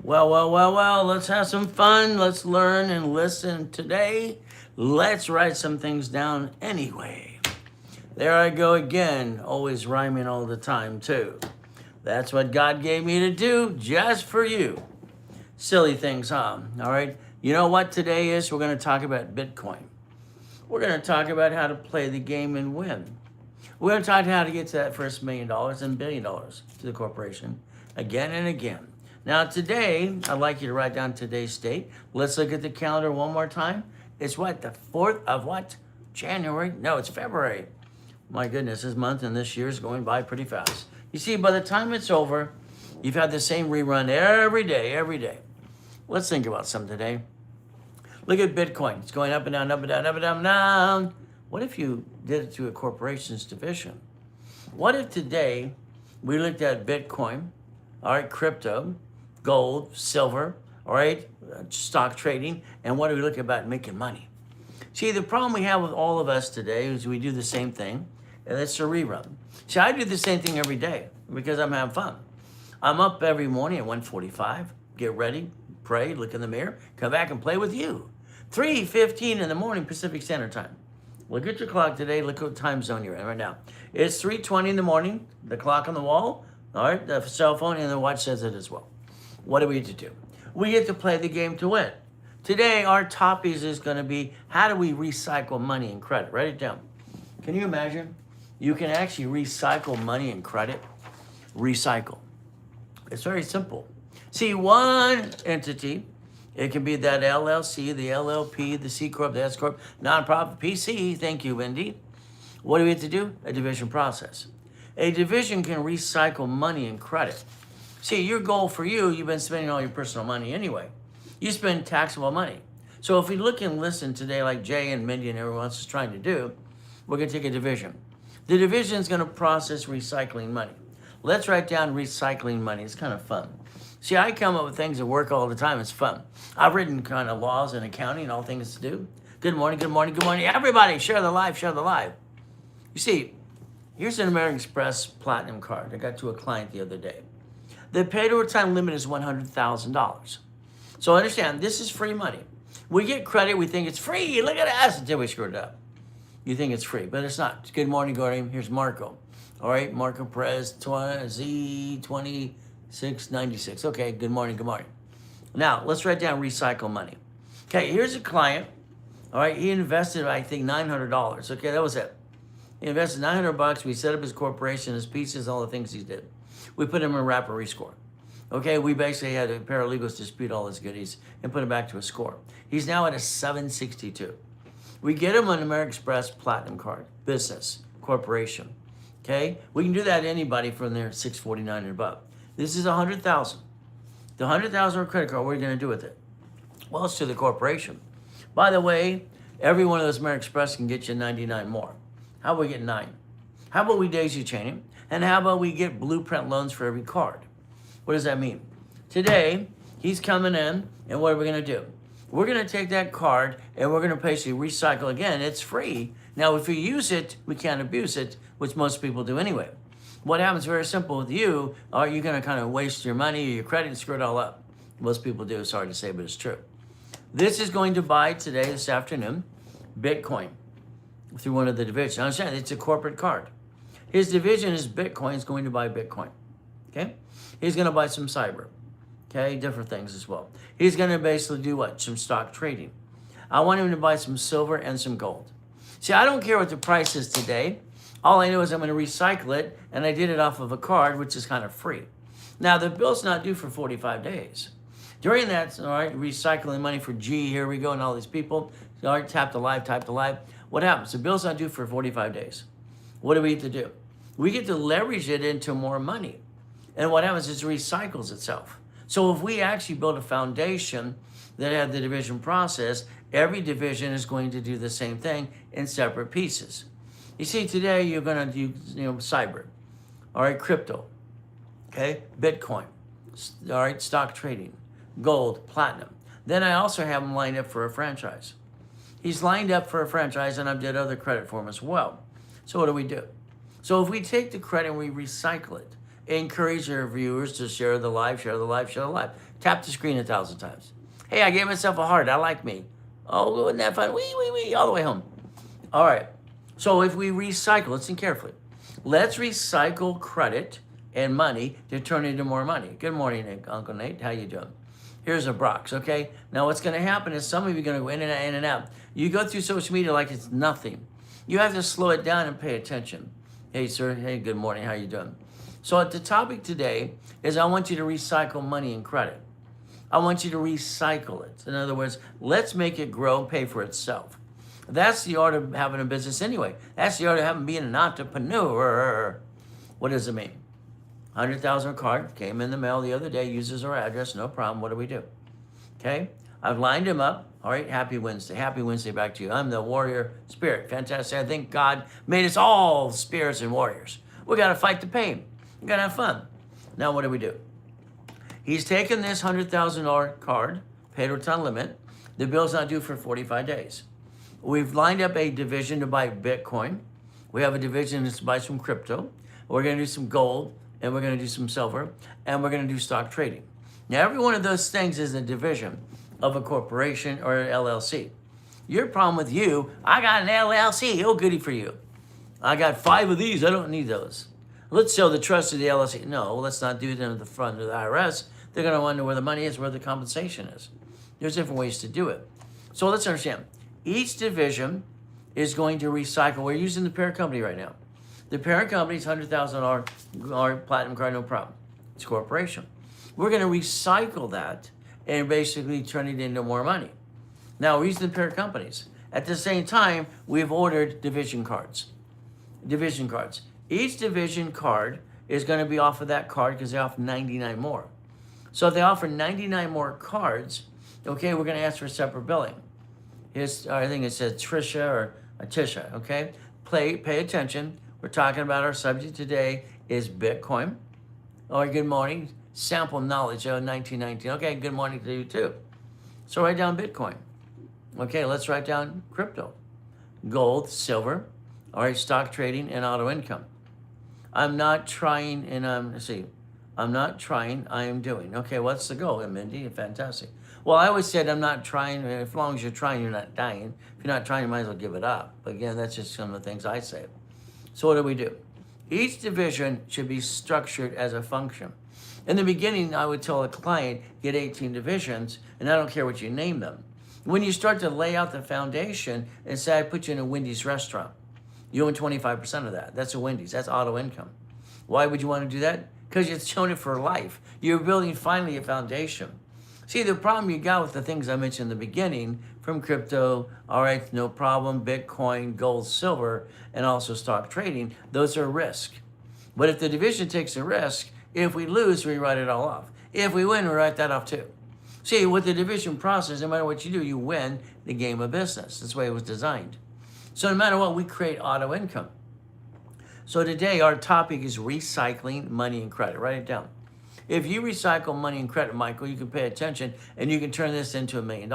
Well, let's have some fun. Let's learn and listen today. Let's write some things down anyway. There I go again, always rhyming all the time, too. That's what God gave me to do just for you. Silly things, huh? All right. You know what today is? We're going to talk about Bitcoin. We're going to talk about how to play the game and win. We're going to talk how to get to that first $1 million and $1 billion to the corporation again and again. Now today, I'd like you to write down today's date. Let's look at the calendar one more time. It's what, the 4th of what? January? No, it's February. My goodness, this month and this year is going by pretty fast. You see, by the time it's over, you've had the same rerun every day, every day. Let's think about something today. Look at Bitcoin. It's going up and down, up and down, up and down, up and down. What if you did it through a corporation's division? What if today we looked at Bitcoin, all right, crypto, gold, silver, all right, stock trading, and what do we look about making money? See, the problem we have with all of us today is we do the same thing, and it's a rerun. See, I do the same thing every day because I'm having fun. I'm up every morning at 1:45, get ready, pray, look in the mirror, come back and play with you. 3:15 in the morning Pacific Standard Time. Look at your clock today. Look what time zone you're in right now. It's 3:20 in the morning, the clock on the wall, all right, the cell phone, and the watch says it as well. What do we get to do? We get to play the game to win. Today, our topic is going to be how do we recycle money and credit? Write it down. Can you imagine? You can actually recycle money and credit. Recycle. It's very simple. See, one entity, it can be that LLC, the LLP, the C Corp, the S Corp, nonprofit, PC, thank you, Wendy. What do we have to do? A division process. A division can recycle money and credit. See, your goal for you, you've been spending all your personal money anyway. You spend taxable money. So if we look and listen today like Jay and Mindy and everyone else is trying to do, we're going to take a division. The division is going to process recycling money. Let's write down recycling money. It's kind of fun. See, I come up with things that work all the time. It's fun. I've written kind of laws and accounting and all things to do. Good morning, good morning, good morning. Everybody, share the live, share the live. You see, here's an American Express Platinum card I got to a client the other day. The paid overtime limit is $100,000. So understand, this is free money. We get credit, we think it's free. Look at us until we screw it up. You think it's free, but it's not. Good morning, Gordon. Here's Marco. All right, Marco Perez, Z2696. Okay, good morning, good morning. Now, let's write down recycle money. Okay, here's a client. All right, he invested, I think, $900. Okay, that was it. He invested $900. We set up his corporation, his pieces, all the things he did. We put him in a rapid rescore. Okay, we basically had a paralegals dispute all his goodies and put him back to a score. He's now at a 762. We get him an American Express Platinum card, business, corporation. Okay, we can do that to anybody from their 649 and above. This is $100,000. The $100,000 credit card, what are you going to do with it? Well, it's to the corporation. By the way, every one of those American Express can get you 99 more. How about we get 9? How about we daisy chain him? And how about we get blueprint loans for every card? What does that mean? Today, he's coming in, and what are we going to do? We're going to take that card, and we're going to basically recycle again. It's free. Now, if you use it, we can't abuse it, which most people do anyway. What happens very simple with you, are you going to kind of waste your money or your credit and screw it all up? Most people do. Sorry to say, but it's true. This is going to buy today, this afternoon, Bitcoin through one of the divisions. Understand, it's a corporate card. His division is Bitcoin. He's going to buy Bitcoin. Okay? He's going to buy some cyber. Okay? Different things as well. He's going to basically do what? Some stock trading. I want him to buy some silver and some gold. See, I don't care what the price is today. All I know is I'm going to recycle it, and I did it off of a card, which is kind of free. Now, the bill's not due for 45 days. During that, all right, recycling money for G, here we go, and all these people, all right, tap the live, type the live. What happens? The bill's not due for 45 days. What do we get to do? We get to leverage it into more money. And what happens is it recycles itself. So if we actually build a foundation that had the division process, every division is going to do the same thing in separate pieces. You see, today you're going to do, cyber, all right, crypto, okay, Bitcoin, all right, stock trading, gold, platinum. Then I also have him lined up for a franchise. He's lined up for a franchise, and I did other credit for him as well. So what do? So if we take the credit and we recycle it, Encourage your viewers to share the live, share the live, share the live. Tap the screen 1,000 times. Hey, I gave myself a heart. I like me. Oh, wasn't that fun? Wee, all the way home. All right. So if we recycle, listen carefully. Let's recycle credit and money to turn into more money. Good morning, Uncle Nate. How you doing? Here's a box, okay? Now what's going to happen is some of you are going to go in and out, in and out. You go through social media like it's nothing. You have to slow it down and pay attention. Hey, sir. Hey, good morning. How you doing? So the topic today is I want you to recycle money and credit. I want you to recycle it. In other words, let's make it grow and pay for itself. That's the art of having a business anyway. That's the art of having being an entrepreneur. What does it mean? 100,000 card came in the mail the other day, uses our address, no problem. What do we do? Okay, I've lined him up. All right, happy Wednesday. Happy Wednesday back to you. I'm the warrior spirit. Fantastic. I think God made us all spirits and warriors. We got to fight the pain. We got to have fun. Now, what do we do? He's taken this $100,000 card, paid with time limit. The bill's not due for 45 days. We've lined up a division to buy Bitcoin. We have a division to buy some crypto. We're going to do some gold, and we're going to do some silver, and we're going to do stock trading. Now, every one of those things is a division of a corporation or an LLC. Your problem with you, I got an LLC. Oh, goody for you. I got 5 of these. I don't need those. Let's show the trust of the LLC. No, let's not do them at the front of the IRS. They're going to wonder where the money is, where the compensation is. There's different ways to do it. So let's understand. Each division is going to recycle. We're using the parent company right now. The parent company's $100,000 platinum card, no problem. It's a corporation. We're going to recycle that and basically turn it into more money. Now, we're using the parent companies. At the same time, we've ordered division cards. Division cards. Each division card is going to be off of that card because they offer 99 more. So if they offer 99 more cards, okay, we're going to ask for separate billing. Here's, I think it says Trisha or Tisha, okay? Pay attention. We're talking about our subject today is Bitcoin. Or good morning, sample knowledge of 1919. Okay, good morning to you too. So write down Bitcoin. Okay, let's write down crypto. Gold, silver, all right, stock trading, and auto income. I'm not trying, and I'm not trying, I am doing. Okay, what's the goal, Mindy? Fantastic. Well, I always said I'm not trying. As long as you're trying, you're not dying. If you're not trying, you might as well give it up. But again, that's just some of the things I say. So what do we do? Each division should be structured as a function. In the beginning, I would tell a client, get 18 divisions, and I don't care what you name them. When you start to lay out the foundation and say, I put you in a Wendy's restaurant, you own 25% of that. That's a Wendy's. That's auto income. Why would you want to do that? Because you're showing it for life. You're building finally a foundation. See, the problem you got with the things I mentioned in the beginning, from crypto, all right, no problem, Bitcoin, gold, silver, and also stock trading, those are risk. But if the division takes a risk, if we lose, we write it all off. If we win, we write that off too. See, with the division process, no matter what you do, you win the game of business. That's the way it was designed. So no matter what, we create auto income. So today, our topic is recycling money and credit. Write it down. If you recycle money and credit, Michael, you can pay attention and you can turn this into $1 million.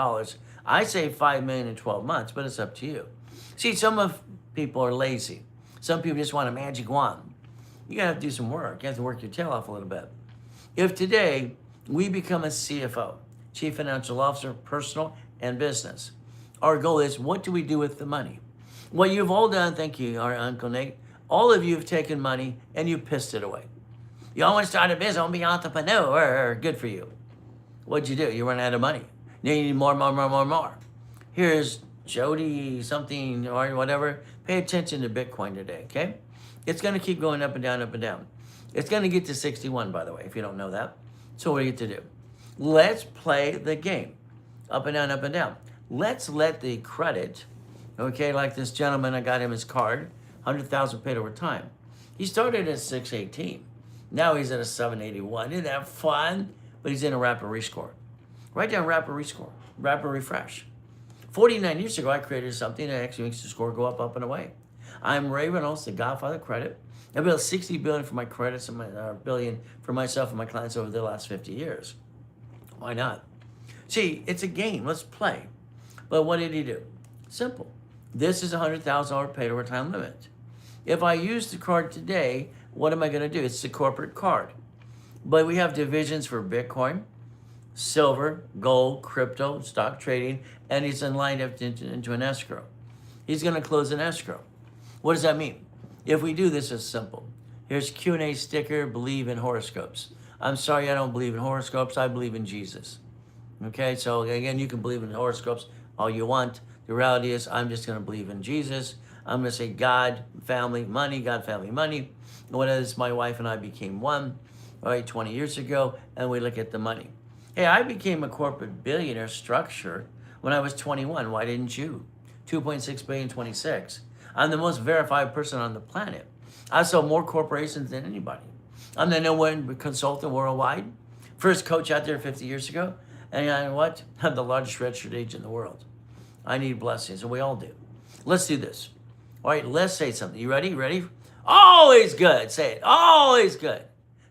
I say $5 million in 12 months, but it's up to you. See, some of people are lazy. Some people just want a magic wand. You gotta have to do some work. You have to work your tail off a little bit. If today we become a CFO, Chief Financial Officer, personal and business, our goal is, what do we do with the money? What you've all done, thank you, our Uncle Nate, all of you have taken money and you pissed it away. You all want to start a business, I want to be an entrepreneur. Good for you. What'd you do? You run out of money. Now you need more. Here's Jody something or whatever. Pay attention to Bitcoin today, okay? It's going to keep going up and down, up and down. It's going to get to 61, by the way, if you don't know that. So what do you get to do? Let's play the game. Up and down, up and down. Let's let the credit, okay, like this gentleman, I got him his card, 100,000 paid over time. He started at 618. Now he's at a 781. Isn't that fun? But he's in a rapid rescore. Write down rapid rescore, rapid refresh. 49 years ago, I created something that actually makes the score go up and away. I'm Ray Reynolds, the Godfather of Credit. I built $60 billion for my credits and billion for myself and my clients over the last 50 years. Why not? See, it's a game. Let's play. But what did he do? Simple. This is a $100,000 paid over time limit. If I use the card today, What am I going to do? It's the corporate card. But we have divisions for Bitcoin, silver, gold, crypto, stock trading, and he's in line into an escrow. He's going to close an escrow. What does that mean? If we do this, it's simple. Here's Q&A sticker, believe in horoscopes. I'm sorry, I don't believe in horoscopes. I believe in Jesus. Okay, so again, you can believe in horoscopes all you want. The reality is I'm just going to believe in Jesus. I'm going to say God, family, money, God, family, money. What is my wife and I became one, all right, 20 years ago, and we look at the money. Hey, I became a corporate billionaire structure when I was 21. Why didn't you? 2.6 billion, 26. I'm the most verified person on the planet. I sell more corporations than anybody. I'm the #1 consultant worldwide. First coach out there 50 years ago. And you know what? I'm the largest registered agent in the world. I need blessings, and we all do. Let's do this. All right, let's say something. You ready? Ready? Always good. Say it. Always good.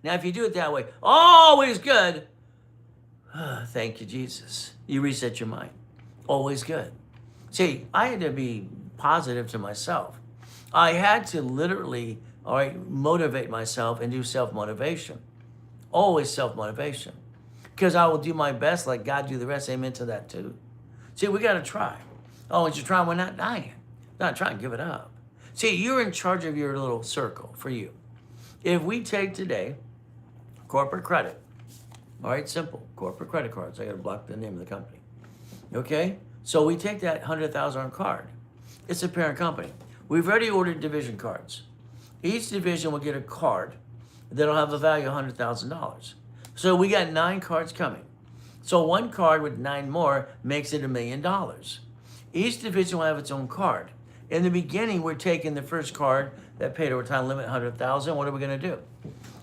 Now, if you do it that way, always good. Thank you, Jesus. You reset your mind. Always good. See, I had to be positive to myself. I had to literally, all right, motivate myself and do self-motivation. Always self-motivation. Because I will do my best, like God do the rest. Amen to that too. See, we got to try. Oh, once you try, we're not dying. Not trying to give it up. See, you're in charge of your little circle for you. If we take today corporate credit, all right, simple, corporate credit cards. I got to block the name of the company. Okay? So we take that $100,000 card. It's a parent company. We've already ordered division cards. Each division will get a card that'll have a value of $100,000. So we got 9 cards coming. So one card with 9 more makes it $1 million. Each division will have its own card. In the beginning, we're taking the first card that paid over time limit, $100,000. What are we going to do?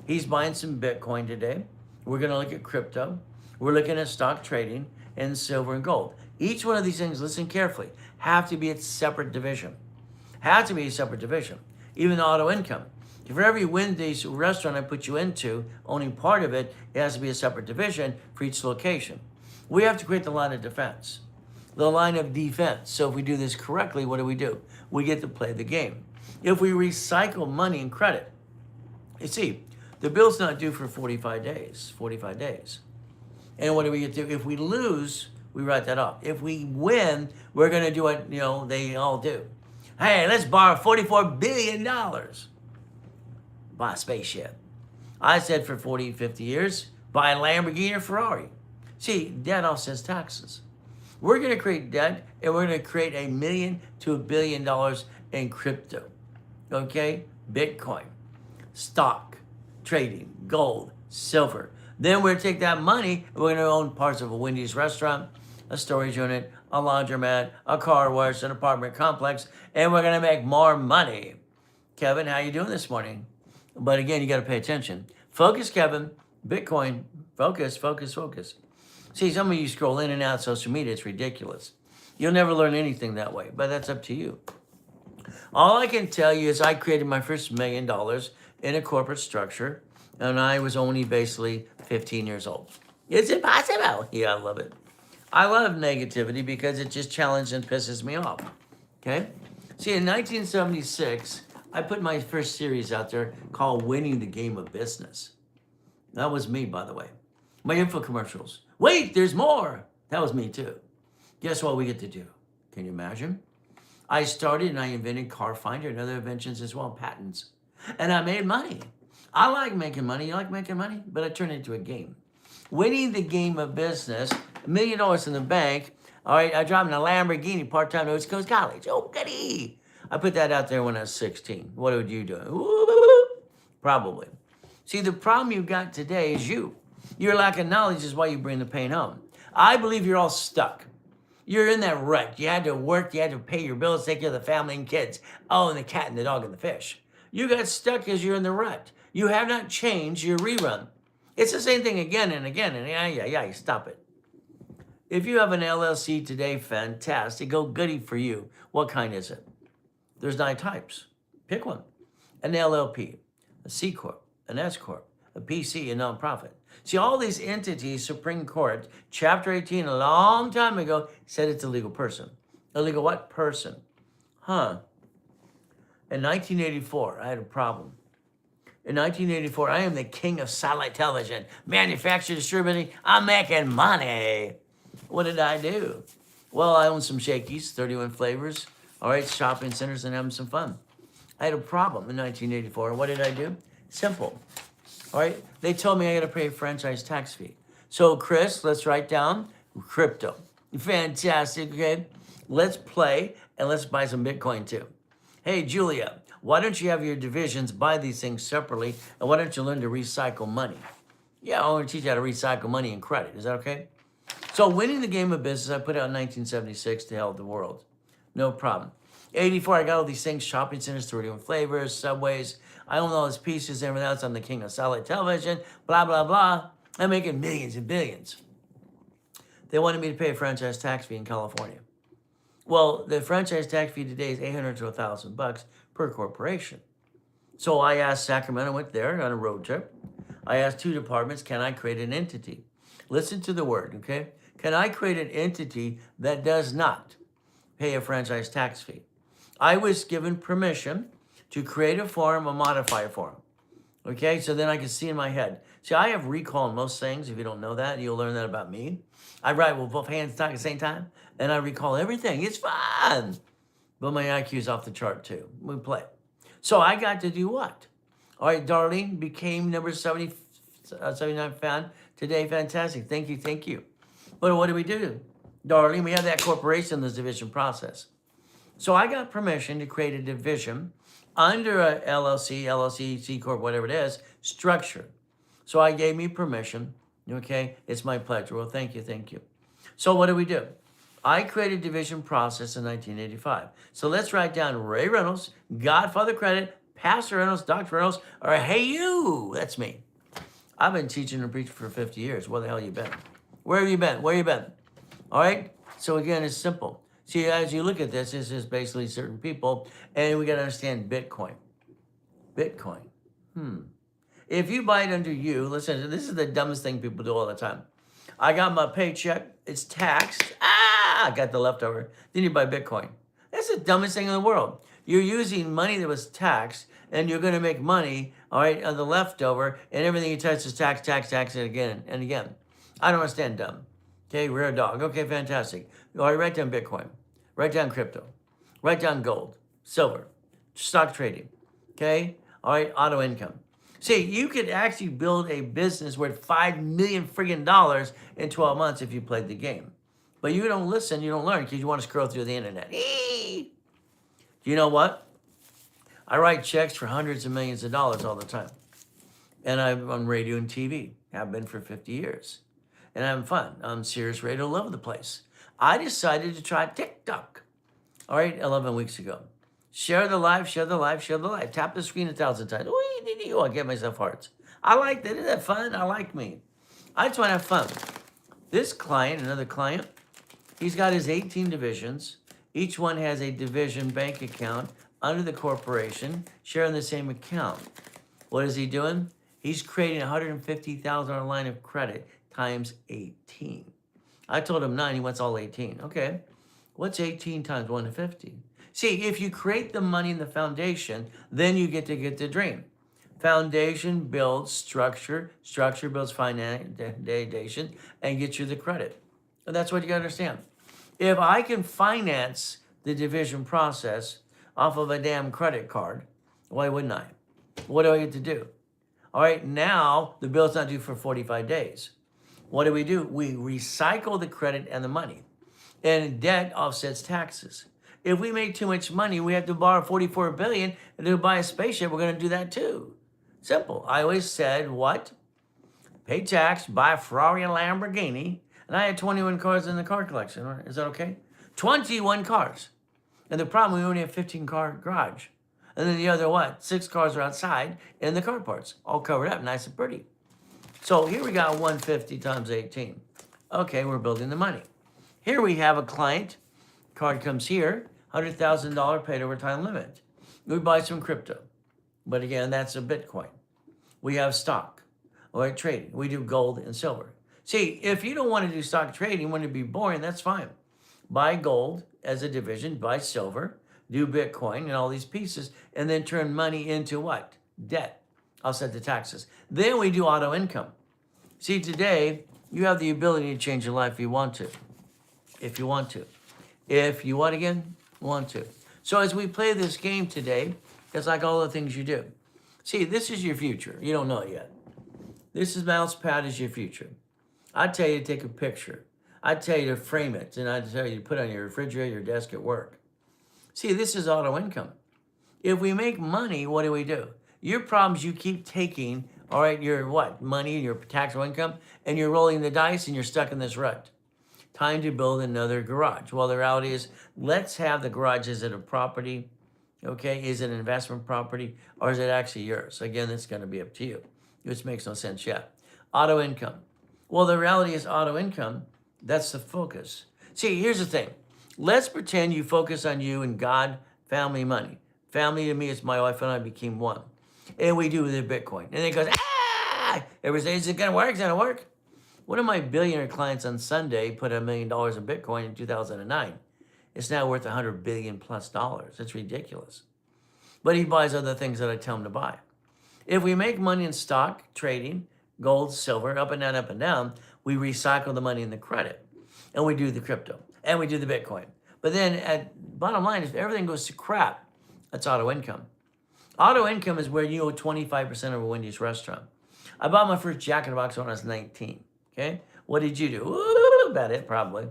He's buying some Bitcoin today. We're going to look at crypto. We're looking at stock trading and silver and gold. Each one of these things, listen carefully, have to be a separate division. Have to be a separate division. Even the auto income. For every Wendy's restaurant I put you into, owning part of it, it has to be a separate division for each location. We have to create the line of defense. The line of defense. So if we do this correctly, what do? We get to play the game. If we recycle money and credit, you see, the bill's not due for 45 days. 45 days. And what do we get to? If we lose, we write that off. If we win, we're going to do what, they all do. Hey, let's borrow $44 billion. Buy a spaceship. I said for 40, 50 years, buy a Lamborghini or Ferrari. See, debt offsets taxes. We're going to create debt, and we're going to create $1 million to $1 billion in crypto. Okay? Bitcoin, stock, trading, gold, silver. Then we're going to take that money, and we're going to own parts of a Wendy's restaurant, a storage unit, a laundromat, a car wash, an apartment complex, and we're going to make more money. Kevin, how you doing this morning? But again, you got to pay attention. Focus, Kevin. Bitcoin. Focus, focus, focus. See, some of you scroll in and out of social media. It's ridiculous. You'll never learn anything that way, but that's up to you. All I can tell you is I created my first $1 million in a corporate structure, and I was only basically 15 years old. It's impossible. Yeah, I love it. I love negativity because it just challenges and pisses me off. Okay? See, in 1976, I put my first series out there called Winning the Game of Business. That was me, by the way. My info commercials. Wait, there's more. That was me too. Guess what we get to do? Can you imagine? I started and I invented Car Finder and other inventions as well, patents. And I made money. I like making money. You like making money? But I turned it into a game. Winning the Game of Business, $1 million in the bank. All right, I drive in a Lamborghini part-time to East Coast College. Oh, goody. I put that out there when I was 16. What would you do? Ooh, probably. See, the problem you've got today is you. Your lack of knowledge is why you bring the pain home. I believe you're all stuck. You're in that rut. You had to work. You had to pay your bills, take care of the family and kids. Oh, and the cat and the dog and the fish. You got stuck because you're in the rut. You have not changed your rerun. It's the same thing again and again. And yeah, stop it. If you have an LLC today, fantastic. Go goody for you. What kind is it? There's 9 types. Pick one. An LLP, a C Corp, an S Corp, a PC, a nonprofit. See, all these entities, Supreme Court, Chapter 18, a long time ago, said it's a legal person. A legal what? Person. In 1984, I had a problem. In 1984, I am the king of satellite television. Manufacturer, distributing, I'm making money. What did I do? Well, I own some Shakey's, 31 flavors, all right, shopping centers, and having some fun. I had a problem in 1984. What did I do? Simple. All right, they told me I got to pay a franchise tax fee. So, Chris, let's write down crypto. Fantastic, okay? Let's play and let's buy some Bitcoin too. Hey, Julia, why don't you have your divisions buy these things separately, and why don't you learn to recycle money? Yeah, I want to teach you how to recycle money and credit. Is that okay? So, winning the game of business, I put out in 1976 to help the world. No problem. 84, I got all these things, shopping centers, 31 flavors, Subways. I own all these pieces, everything else. I'm the king of satellite television, blah, blah, blah. I'm making millions and billions. They wanted me to pay a franchise tax fee in California. Well, the franchise tax fee today is $800 to $1,000 per corporation. So I asked Sacramento, I went there on a road trip. I asked 2 departments, can I create an entity? Listen to the word, okay? Can I create an entity that does not pay a franchise tax fee? I was given permission to create a form, a modifier form. Okay, so then I can see in my head. See, I have recall in most things. If you don't know that, you'll learn that about me. I write with both hands at the same time, and I recall everything. It's fun. But my IQ is off the chart too. We play. So I got to do what? All right, Darlene became number 79 fan today. Fantastic. Thank you, thank you. But what do we do? Darlene, we have that corporation, this division process. So I got permission to create a division under a LLC, C Corp, whatever it is, structure. So I gave me permission. Okay, it's my pleasure. Well, thank you, thank you. So what do we do? I created division process in 1985. So let's write down Ray Reynolds, Godfather Credit, Pastor Reynolds, Dr. Reynolds, or hey you, that's me. I've been teaching and preaching for 50 years. Where the hell you been? Where have you been? Where you been? All right, so again, it's simple. See, as you look at this, this is basically certain people, and we got to understand Bitcoin. Bitcoin. If you buy it under you, listen, this is the dumbest thing people do all the time. I got my paycheck, it's taxed. I got the leftover. Then you buy Bitcoin. That's the dumbest thing in the world. You're using money that was taxed, and you're going to make money, all right, on the leftover, and everything you touch is tax, and again and again. I don't understand dumb. Okay, rare dog. Okay, fantastic. All right, write down Bitcoin. Write down crypto. Write down gold, silver, stock trading. Okay, all right, auto income. See, you could actually build a business worth $5 million friggin' dollars in 12 months if you played the game. But you don't listen, you don't learn because you want to scroll through the internet. You know what? I write checks for hundreds of millions of dollars all the time. And I'm on radio and TV. Have been for 50 years. And I'm fun. I'm Sirius Radio all over the place. I decided to try TikTok. All right, 11 weeks ago. Share the live, share the live, share the live. Tap the screen 1,000 times. Oh, I get myself hearts. I like that. Isn't that fun? I like me. I just want to have fun. This client, another client, he's got his 18 divisions. Each one has a division bank account under the corporation, sharing the same account. What is he doing? He's creating a $150,000 line of credit times 18. I told him 9, he wants all 18. Okay, what's 18 times 150? See, if you create the money in the foundation, then you get the dream. Foundation builds structure, structure builds foundation, and gets you the credit. And that's what you gotta understand. If I can finance the division process off of a damn credit card, why wouldn't I? What do I get to do? All right, now the bill's not due for 45 days. What do? We recycle the credit and the money. And debt offsets taxes. If we make too much money, we have to borrow $44 billion and to buy a spaceship, we're gonna do that too. Simple. I always said, what? Pay tax, buy a Ferrari and Lamborghini, and I had 21 cars in the car collection. Is that okay? 21 cars. And the problem, we only have 15-car garage. And then the other, 6 cars are outside in the car parts, all covered up, nice and pretty. So here we got 150 times 18. Okay, we're building the money. Here we have a client, card comes here, $100,000 paid over time limit. We buy some crypto. But again, that's a Bitcoin. We have stock, all right, trading. We do gold and silver. See, if you don't want to do stock trading, want to be boring, that's fine. Buy gold as a division, buy silver, do Bitcoin and all these pieces, and then turn money into what? Debt. offset the taxes. Then we do auto income. See, today, you have the ability to change your life if you want to. If you want to. If you what again? Want to. So as we play this game today, it's like all the things you do. See, this is your future. You don't know it yet. This is mouse pad is your future. I'd tell you to take a picture. I'd tell you to frame it, and I'd tell you to put it on your refrigerator, your desk at work. See, this is auto income. If we make money, what do? Your problems you keep taking, all right, your what? Money, your taxable income, and you're rolling the dice and you're stuck in this rut. Time to build another garage. Well, the reality is, let's have the garage. Is it a property? Okay, is it an investment property, or is it actually yours? Again, it's going to be up to you, which makes no sense yet. Auto income. Well, the reality is auto income, that's the focus. See, here's the thing. Let's pretend you focus on you and God, family, money. Family to me is my wife and I became one. And we do the Bitcoin. And it goes, ah! Everybody says, is it going to work? Is it going to work? One of my billionaire clients on Sunday put $1 million in Bitcoin in 2009. It's now worth $100 billion plus. It's ridiculous. But he buys other things that I tell him to buy. If we make money in stock, trading, gold, silver, up and down, we recycle the money in the credit. And we do the crypto. And we do the Bitcoin. But then at bottom line, if everything goes to crap, that's auto income. Auto income is where you owe 25% of a Wendy's restaurant. I bought my first Jack in the Box when I was 19. Okay? What did you do? Ooh, about it, probably.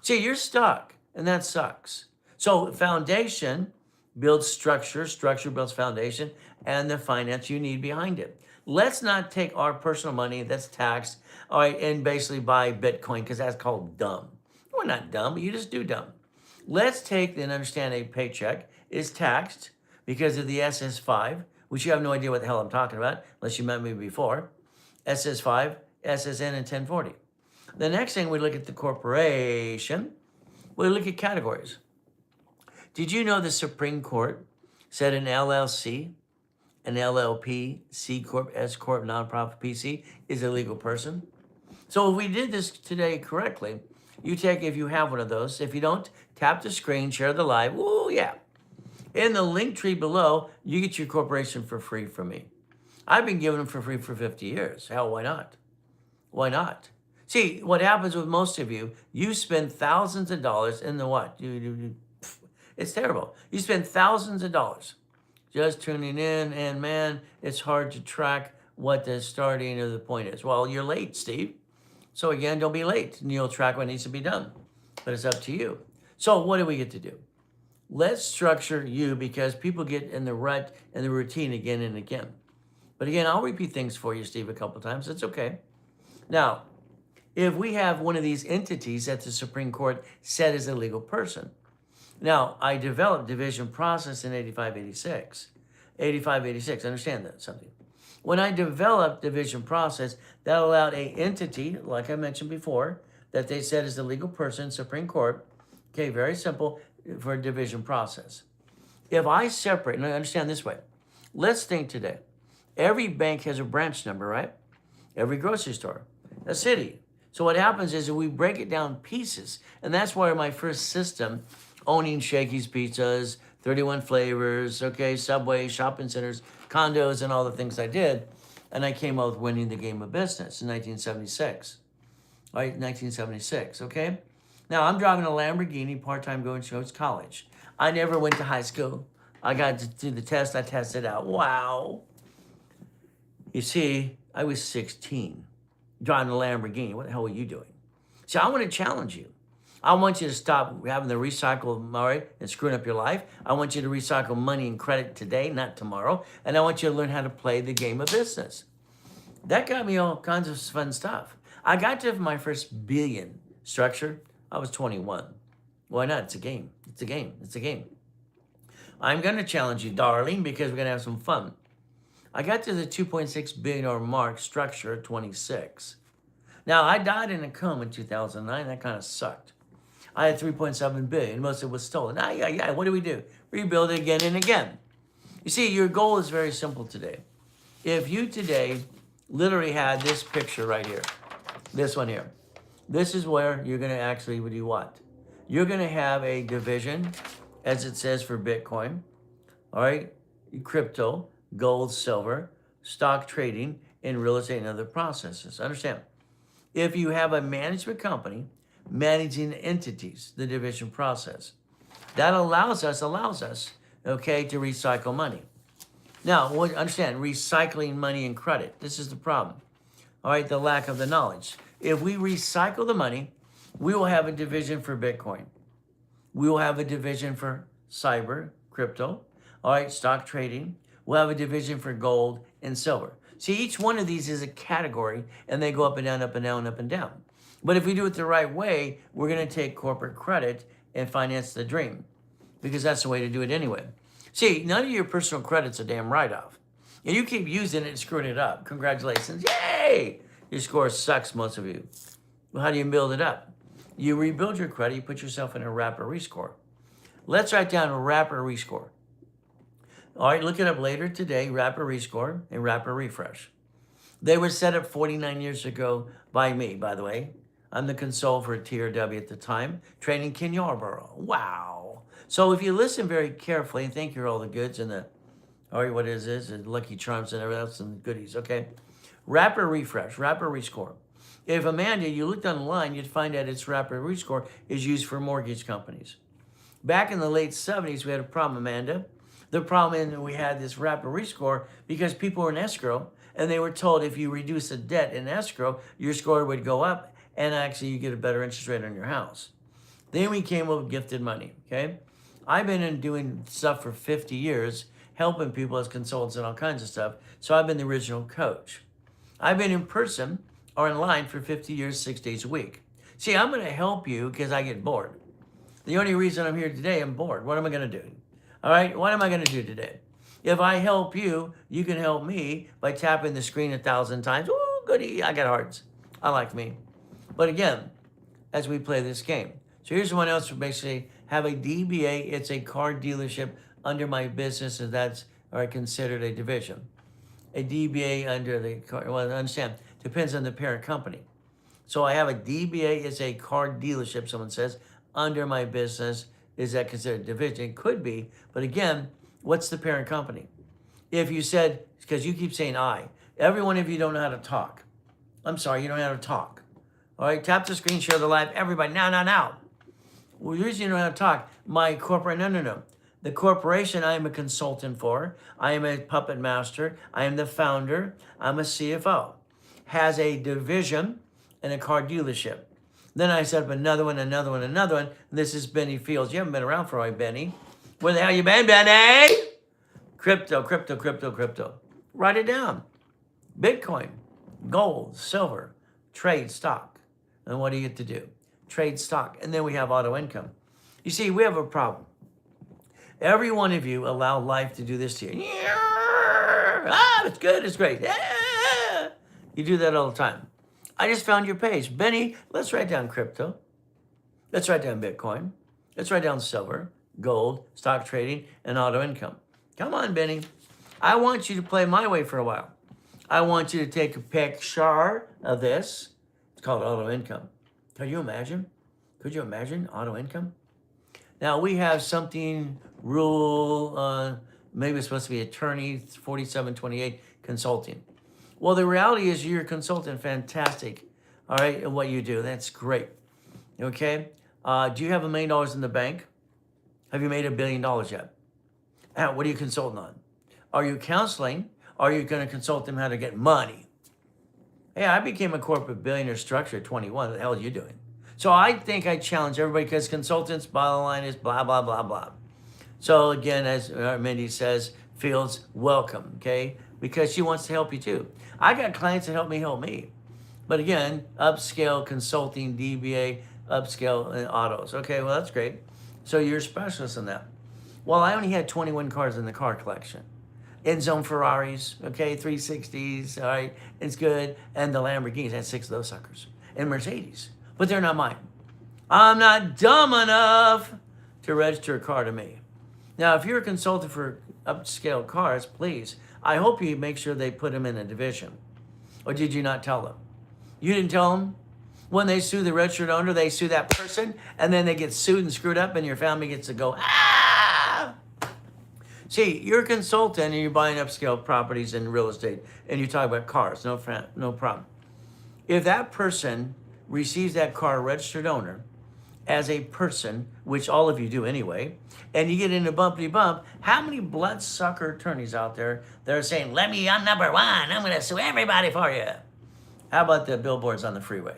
See, you're stuck, and that sucks. So foundation builds structure, structure builds foundation, and the finance you need behind it. Let's not take our personal money that's taxed, all right, and basically buy Bitcoin, because that's called dumb. We're not dumb, you just do dumb. Let's take and understand a paycheck is taxed because of the SS5, which you have no idea what the hell I'm talking about, unless you met me before. SS5, SSN, and 1040. The next thing, we look at the corporation. We look at categories. Did you know the Supreme Court said an LLC, an LLP, C Corp, S Corp, nonprofit, PC is a legal person? So if we did this today correctly, you take, if you have one of those, if you don't, tap the screen, share the live, woo, yeah. In the link tree below, you get your corporation for free from me. I've been giving them for free for 50 years. Hell, why not? Why not? See, what happens with most of you, you spend thousands of dollars in the what? It's terrible. You spend thousands of dollars just tuning in, and man, it's hard to track what the starting of the point is. Well, you're late, Steve. So again, don't be late, and you'll track what needs to be done. But it's up to you. So what do we get to do? Let's structure you, because people get in the rut and the routine again and again. But again, I'll repeat things for you, Steve, a couple times. It's okay. Now, if we have one of these entities that the Supreme Court said is a legal person. Now, I developed division process in 85-86. 85-86, understand that something. When I developed division process, that allowed a entity, like I mentioned before, that they said is a legal person, Supreme Court. Okay, very simple for a division process. If I separate, and I understand this way, let's think today. Every bank has a branch number, right? Every grocery store, a city. So what happens is that we break it down pieces, and that's why my first system, owning Shakey's Pizzas, 31 flavors, okay, Subway, shopping centers, condos, and all the things I did, and I came out with winning the game of business in 1976. Right, 1976, okay? Now, I'm driving a Lamborghini, part-time going to college. I never went to high school. I got to do the test, I tested out. Wow. You see, I was 16, driving a Lamborghini. What the hell were you doing? See, I want to challenge you. I want you to stop having the recycle, all right, and screwing up your life. I want you to recycle money and credit today, not tomorrow. And I want you to learn how to play the game of business. That got me all kinds of fun stuff. I got to my first billion structure. I was 21. Why not? It's a game. It's a game. It's a game. I'm going to challenge you, darling, because we're going to have some fun. I got to the $2.6 billion mark structure at 26. Now, I died in a coma in 2009. That kind of sucked. I had 3.7 billion. Most of it was stolen. Yeah. What do? Rebuild it again and again. You see, your goal is very simple today. If you today literally had this picture right here, this one here, this is where you're going to actually do what? You're going to have a division, as it says for Bitcoin, all right, crypto, gold, silver, stock trading, and real estate and other processes. Understand, if you have a management company managing entities, the division process, that allows us, okay, to recycle money. Now, understand, recycling money and credit. This is the problem. All right, the lack of the knowledge. If we recycle the money, we will have a division for Bitcoin. We will have a division for cyber, crypto. All right, stock trading. We'll have a division for gold and silver. See, each one of these is a category, and they go up and down, up and down, up and down. But if we do it the right way, we're going to take corporate credit and finance the dream, because that's the way to do it anyway. See, none of your personal credit's a damn write-off. And you keep using it and screwing it up. Congratulations. Yay! Your score sucks, most of you. Well, how do you build it up? You rebuild your credit. You put yourself in a rapid rescore. Let's write down a rapid rescore. All right, look it up later today, rapid rescore and rapid refresh. They were set up 49 years ago by me, by the way. I'm the consul for TRW at the time, training Ken Yarborough. Wow. So if you listen very carefully, and thank you for all the goods and the, all right, what is this? And Lucky Charms and everything else and goodies, okay? Rapid refresh, rapid rescore. If Amanda, you looked online, you'd find out its rapid rescore is used for mortgage companies. Back in the late 70s, we had a problem, Amanda. The problem is we had this rapid rescore because people were in escrow, and they were told if you reduce the debt in escrow, your score would go up, and actually you get a better interest rate on your house. Then we came up with gifted money, okay? I've been doing stuff for 50 years, helping people as consultants and all kinds of stuff, so I've been the original coach. I've been in person or in line for 50 years, 6 days a week. See, I'm going to help you because I get bored. The only reason I'm here today, I'm bored. What am I going to do? All right, what am I going to do today? If I help you, you can help me by tapping the screen 1,000 times. Ooh, goody, I got hearts. I like me. But again, as we play this game. So here's one else. We basically have a DBA. It's a car dealership under my business, and that's considered a division. A DBA under the car, well, understand, depends on the parent company. So I have a DBA, it's a car dealership, someone says, under my business. Is that considered a division? It could be, but again, what's the parent company? If you said, because you keep saying I, every one of you don't know how to talk. I'm sorry, you don't know how to talk. All right, tap the screen, share the live, everybody, now. Well, the reason you don't know how to talk, my corporate, no. The corporation I am a consultant for, I am a puppet master, I am the founder, I'm a CFO, has a division and a car dealership. Then I set up another one. This is Benny Fields. You haven't been around for a while, Benny. Where the hell you been, Benny? Crypto. Write it down. Bitcoin, gold, silver, trade stock. And what do you get to do? Trade stock. And then we have auto income. You see, we have a problem. Every one of you allow life to do this to you. It's good, it's great. Yeah. You do that all the time. I just found your page. Benny, let's write down crypto. Let's write down Bitcoin. Let's write down silver, gold, stock trading, and auto income. Come on, Benny. I want you to play my way for a while. I want you to take a picture of this. It's called auto income. Can you imagine? Could you imagine auto income? Now, we have something, rule, maybe it's supposed to be attorney, 4728 consulting. Well, the reality is you're a consultant, fantastic, all right, and what you do, that's great, okay? Do you have $1 million in the bank? Have you made $1 billion yet? What are you consulting on? Are you counseling? Are you going to consult them how to get money? Hey, I became a corporate billionaire structure at 21. What the hell are you doing? So I think I challenge everybody because consultants, bottom line is blah, blah, blah, blah. So again, as Mindy says, Fields, welcome, okay? Because she wants to help you too. I got clients that help me. But again, upscale consulting, DBA, upscale and autos. Okay, well, that's great. So you're a specialist in that. Well, I only had 21 cars in the car collection. End-zone Ferraris, okay, 360s, all right, it's good. And the Lamborghinis, I had 6 of those suckers. And Mercedes, but they're not mine. I'm not dumb enough to register a car to me. Now, if you're a consultant for upscale cars, please, I hope you make sure they put them in a division. Or did you not tell them? You didn't tell them? When they sue the registered owner, they sue that person, and then they get sued and screwed up, and your family gets to go, ah! See, you're a consultant and you're buying upscale properties in real estate and you talk about cars, no problem. If that person receives that car registered owner as a person, which all of you do anyway, and you get into bumpity bump, how many bloodsucker attorneys out there that are saying, I'm number one, I'm gonna sue everybody for you? How about the billboards on the freeway?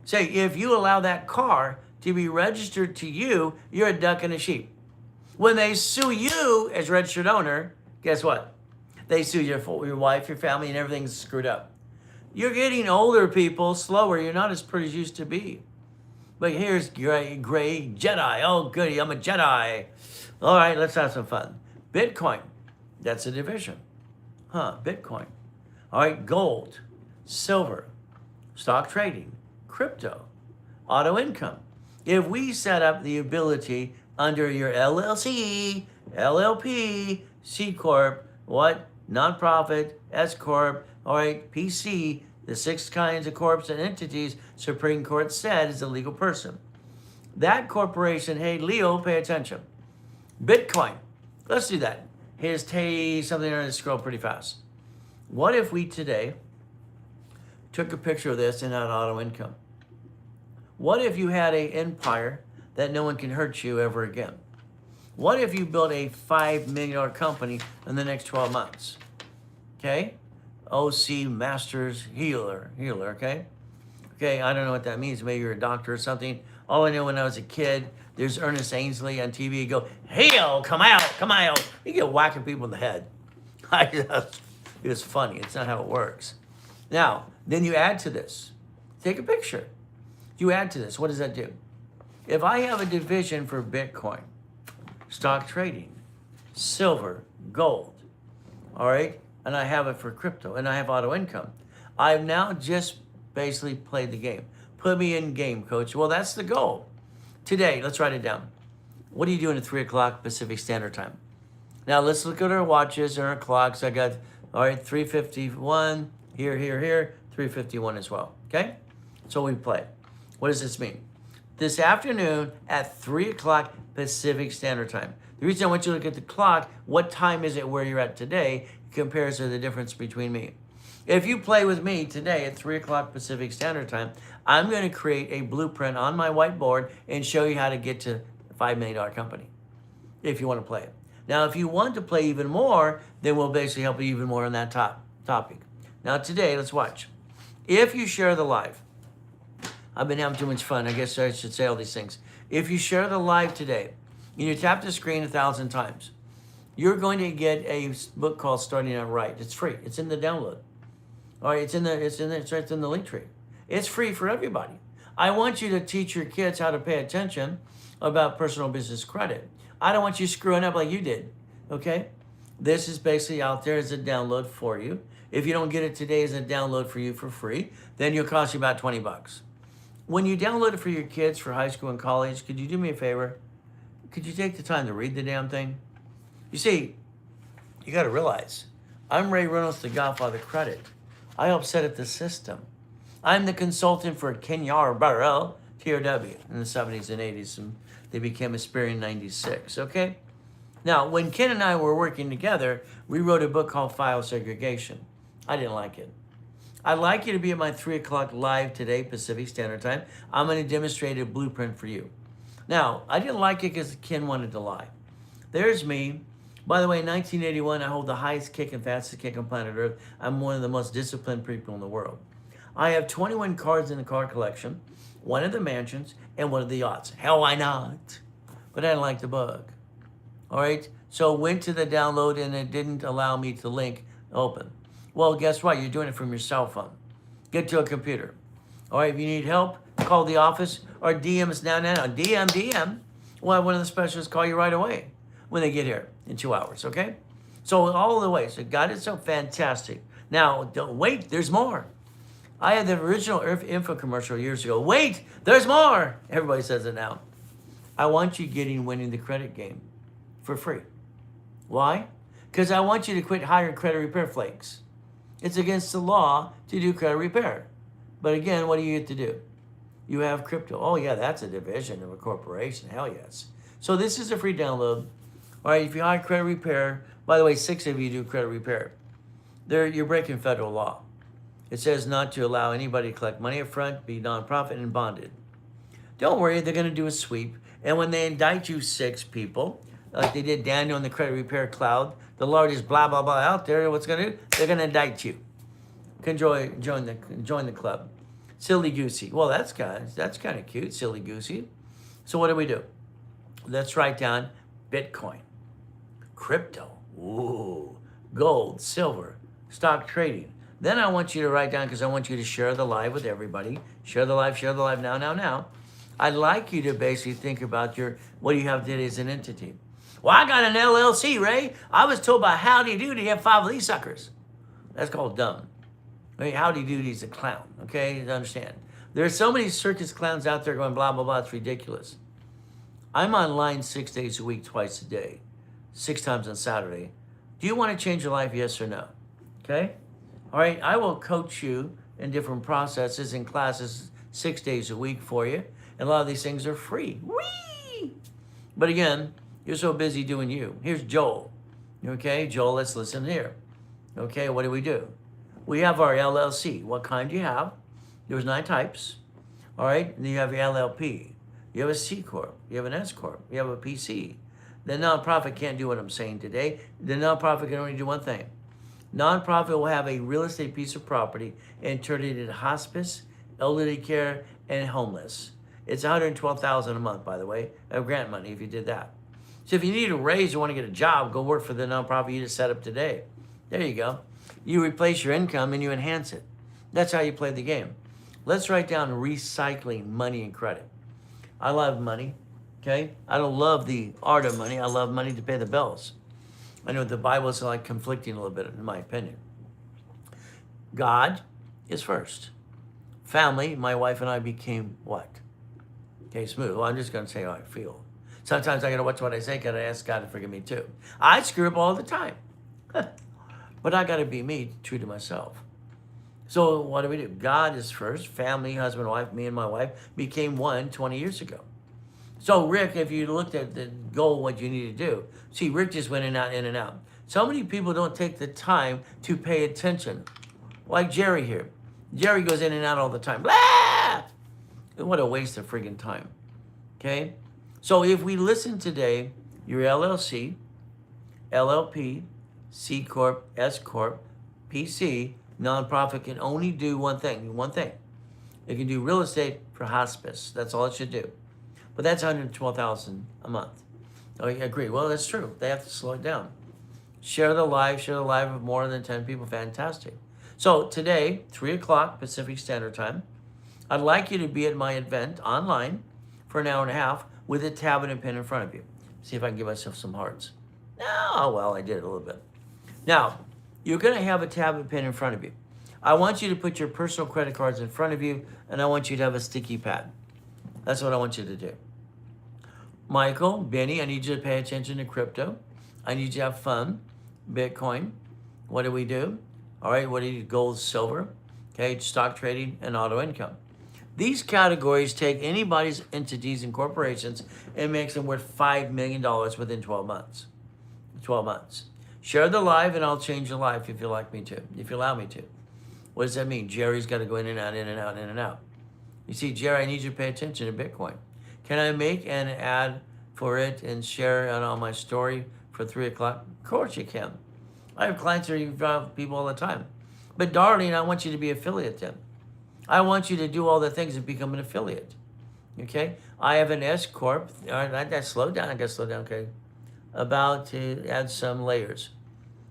Say, if you allow that car to be registered to you, you're a duck and a sheep. When they sue you as registered owner, guess what? They sue your wife, your family, and everything's screwed up. You're getting older, people, slower. You're not as pretty as you used to be. But here's gray Jedi. Oh, goody, I'm a Jedi. All right, let's have some fun. Bitcoin, that's a division. Bitcoin. All right, gold, silver, stock trading, crypto, auto income. If we set up the ability under your LLC, LLP, C Corp, nonprofit, S Corp, all right, PC, the 6 kinds of corps and entities Supreme Court said is a legal person. That corporation, hey, Leo, pay attention. Bitcoin, let's do that. Hey, something there to scroll pretty fast. What if we today took a picture of this and had auto income? What if you had an empire that no one can hurt you ever again? What if you built a $5 million company in the next 12 months? Okay? OC Masters Healer, okay? Okay, I don't know what that means. Maybe you're a doctor or something. All I know when I was a kid, there's Ernest Ainsley on TV. You go, heal, come out. You get whacking people in the head. It was funny. It's not how it works. Now, then you add to this. Take a picture. You add to this. What does that do? If I have a division for Bitcoin, stock trading, silver, gold, all right, and I have it for crypto, and I have auto income, I've now just basically played the game. Put me in game, coach. Well, that's the goal. Today, let's write it down. What are you doing at 3 o'clock Pacific Standard Time? Now, let's look at our watches and our clocks. I got, all right, 3:51, here, 3:51 as well, okay? So we play. What does this mean? This afternoon at 3 o'clock Pacific Standard Time. The reason I want you to look at the clock, what time is it where you're at today, compares to the difference between me. If you play with me today at 3 o'clock Pacific Standard Time, I'm going to create a blueprint on my whiteboard and show you how to get to a $5 million company, if you want to play it. Now, if you want to play even more, then we'll basically help you even more on that topic. Now, today, let's watch. If you share the live, I've been having too much fun. I guess I should say all these things. If you share the live today, and you tap the screen 1,000 times, you're going to get a book called Starting Out Right. It's free. It's in the download. All right, it's right in the link tree. It's free for everybody. I want you to teach your kids how to pay attention about personal business credit. I don't want you screwing up like you did, okay? This is basically out there as a download for you. If you don't get it today as a download for you for free, then it'll cost you about 20 bucks. When you download it for your kids for high school and college, could you do me a favor? Could you take the time to read the damn thing? You see, you got to realize, I'm Ray Reynolds, the Godfather Credit. I help set up the system. I'm the consultant for Kenyar Barrell, TRW, in the 70s and 80s, and they became a Spirit in 96, okay? Now, when Ken and I were working together, we wrote a book called File Segregation. I didn't like it. I'd like you to be at my 3 o'clock live today, Pacific Standard Time. I'm going to demonstrate a blueprint for you. Now, I didn't like it because Ken wanted to lie. There's me. By the way, in 1981, I hold the highest kick and fastest kick on planet Earth. I'm one of the most disciplined people in the world. I have 21 cars in the car collection, one of the mansions, and one of the yachts. Hell, why not? But I didn't like the book. All right? So went to the download, and it didn't allow me to link open. Well, guess what? You're doing it from your cell phone. Get to a computer. All right, if you need help, call the office or DM us now. DM. We'll have one of the specialists call you right away when they get here in 2 hours, okay? So all the way. So God is so fantastic. Now, don't wait. There's more. I had the original info commercial years ago. Wait, there's more. Everybody says it now. I want you winning the credit game for free. Why? Because I want you to quit hiring credit repair flakes. It's against the law to do credit repair. But again, what do you get to do? You have crypto. Oh, yeah, that's a division of a corporation. Hell yes. So this is a free download. All right, if you hire credit repair, by the way, 6 of you do credit repair. You're breaking federal law. It says not to allow anybody to collect money up front, be nonprofit, and bonded. Don't worry, they're going to do a sweep. And when they indict you 6 people, like they did Daniel in the credit repair cloud, the Lord is blah, blah, blah out there. What's going to do? They're going to indict you. Join the club. Silly goosey. Well, that's kind of cute, silly goosey. So what do? Let's write down Bitcoin, crypto, ooh, gold, silver, stock trading. Then I want you to write down, because I want you to share the live with everybody. Share the live now. I'd like you to basically think about what do you have today as an entity. Well, I got an LLC, Ray. I was told by Howdy Doody to have 5 of these suckers. That's called dumb. I mean, Howdy Doody's a clown, okay? You understand. There are so many circus clowns out there going blah, blah, blah. It's ridiculous. I'm online 6 days a week, twice a day, 6 times on Saturday. Do you want to change your life, yes or no? Okay? All right, I will coach you in different processes and classes 6 days a week for you. And a lot of these things are free. Whee! But again, you're so busy doing you. Here's Joel. Okay, Joel, let's listen here. Okay, what do? We have our LLC. What kind do you have? There's 9 types. All right, and then you have your LLP. You have a C Corp. You have an S Corp. You have a PC. The nonprofit can't do what I'm saying today. The nonprofit can only do one thing. Nonprofit will have a real estate piece of property and turn it into hospice, elderly care, and homeless. It's $112,000 a month, by the way, of grant money if you did that. So if you need a raise or want to get a job, go work for the nonprofit you just set up today. There you go. You replace your income and you enhance it. That's how you play the game. Let's write down recycling money and credit. I love money, okay? I don't love the art of money. I love money to pay the bills. I know the Bible is like conflicting a little bit, in my opinion. God is first. Family, my wife and I became what? Okay, smooth. Well, I'm just going to say how I feel. Sometimes I got to watch what I say, because I ask God to forgive me too. I screw up all the time. But I got to be me, true to myself. So what do? God is first. Family, husband, wife, me and my wife became one 20 years ago. So Rick, if you looked at the goal, what you need to do, see, Rick just went in and out. So many people don't take the time to pay attention. Like Jerry here. Jerry goes in and out all the time. Blah! What a waste of friggin' time. Okay? So if we listen today, your LLC, LLP, C Corp, S Corp, PC, nonprofit can only do one thing. It can do real estate for hospice. That's all it should do. But that's $112,000 a month. Oh, you agree? Well, that's true. They have to slow it down. Share the live with more than 10 people. Fantastic. So today, 3 o'clock Pacific Standard Time, I'd like you to be at my event online for an hour and a half with a tablet and pen in front of you. See if I can give myself some hearts. Oh, well, I did a little bit. Now, you're going to have a tablet pen in front of you. I want you to put your personal credit cards in front of you, and I want you to have a sticky pad. That's what I want you to do. Michael, Benny, I need you to pay attention to crypto. I need you to have fun. Bitcoin. What do? All right, what do you do? Gold, silver, okay, stock trading, and auto income. These categories take anybody's entities and corporations and makes them worth $5 million within 12 months. 12 months. Share the live and I'll change your life if you like me to, if you allow me to. What does that mean? Jerry's got to go in and out. You see, Jerry, I need you to pay attention to Bitcoin. Can I make an ad for it and share it on my story for 3 o'clock? Of course you can. I have clients who involve people all the time. But darling, I want you to be affiliate then. I want you to do all the things and become an affiliate. Okay? I have an S Corp. All right, I got to slow down. Okay. About to add some layers.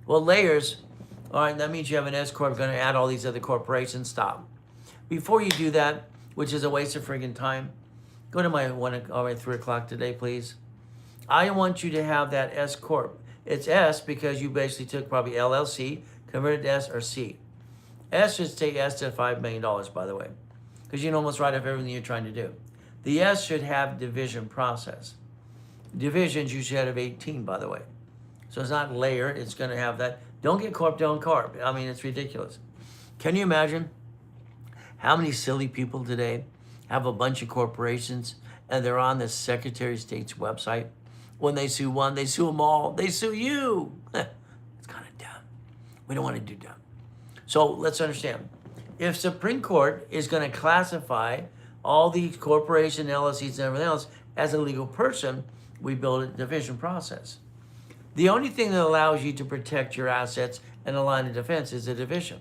Well, layers, all right, that means you have an S Corp going to add all these other corporations. Stop. Before you do that, which is a waste of friggin' time, go to my 3 o'clock today, please. I want you to have that S Corp. It's S because you basically took probably LLC, converted to S or C. S should take S to $5 million, by the way, because you can almost write off everything you're trying to do. The S should have division process. Divisions you should have 18, by the way. So it's not layered. It's going to have that. Don't get corp, don't carp. I mean, it's ridiculous. Can you imagine how many silly people today have a bunch of corporations and they're on the Secretary of State's website When they sue one, they sue them all. They sue you. It's kind of dumb. We don't want to do dumb. So let's understand. If Supreme Court is going to classify all these corporations, LLCs, and everything else as a legal person, we build a division process. The only thing that allows you to protect your assets and a line of defense is a division.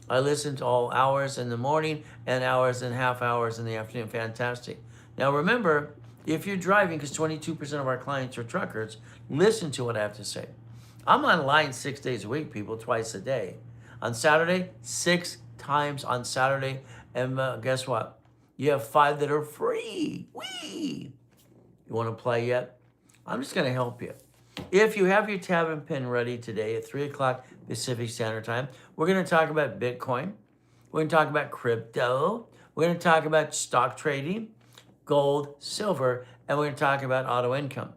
I listen to all hours in the morning and hours and half hours in the afternoon. Fantastic. Now remember, if you're driving, because 22% of our clients are truckers, listen to what I have to say. I'm online 6 days a week, people, twice a day. On Saturday, 6 times on Saturday. And guess what? You have 5 that are free. Whee! You want to play yet? I'm just going to help you. If you have your tab and pen ready today at 3 o'clock Pacific Standard Time, we're going to talk about Bitcoin. We're going to talk about crypto. We're going to talk about stock trading, gold, silver, and we're going to talk about auto income.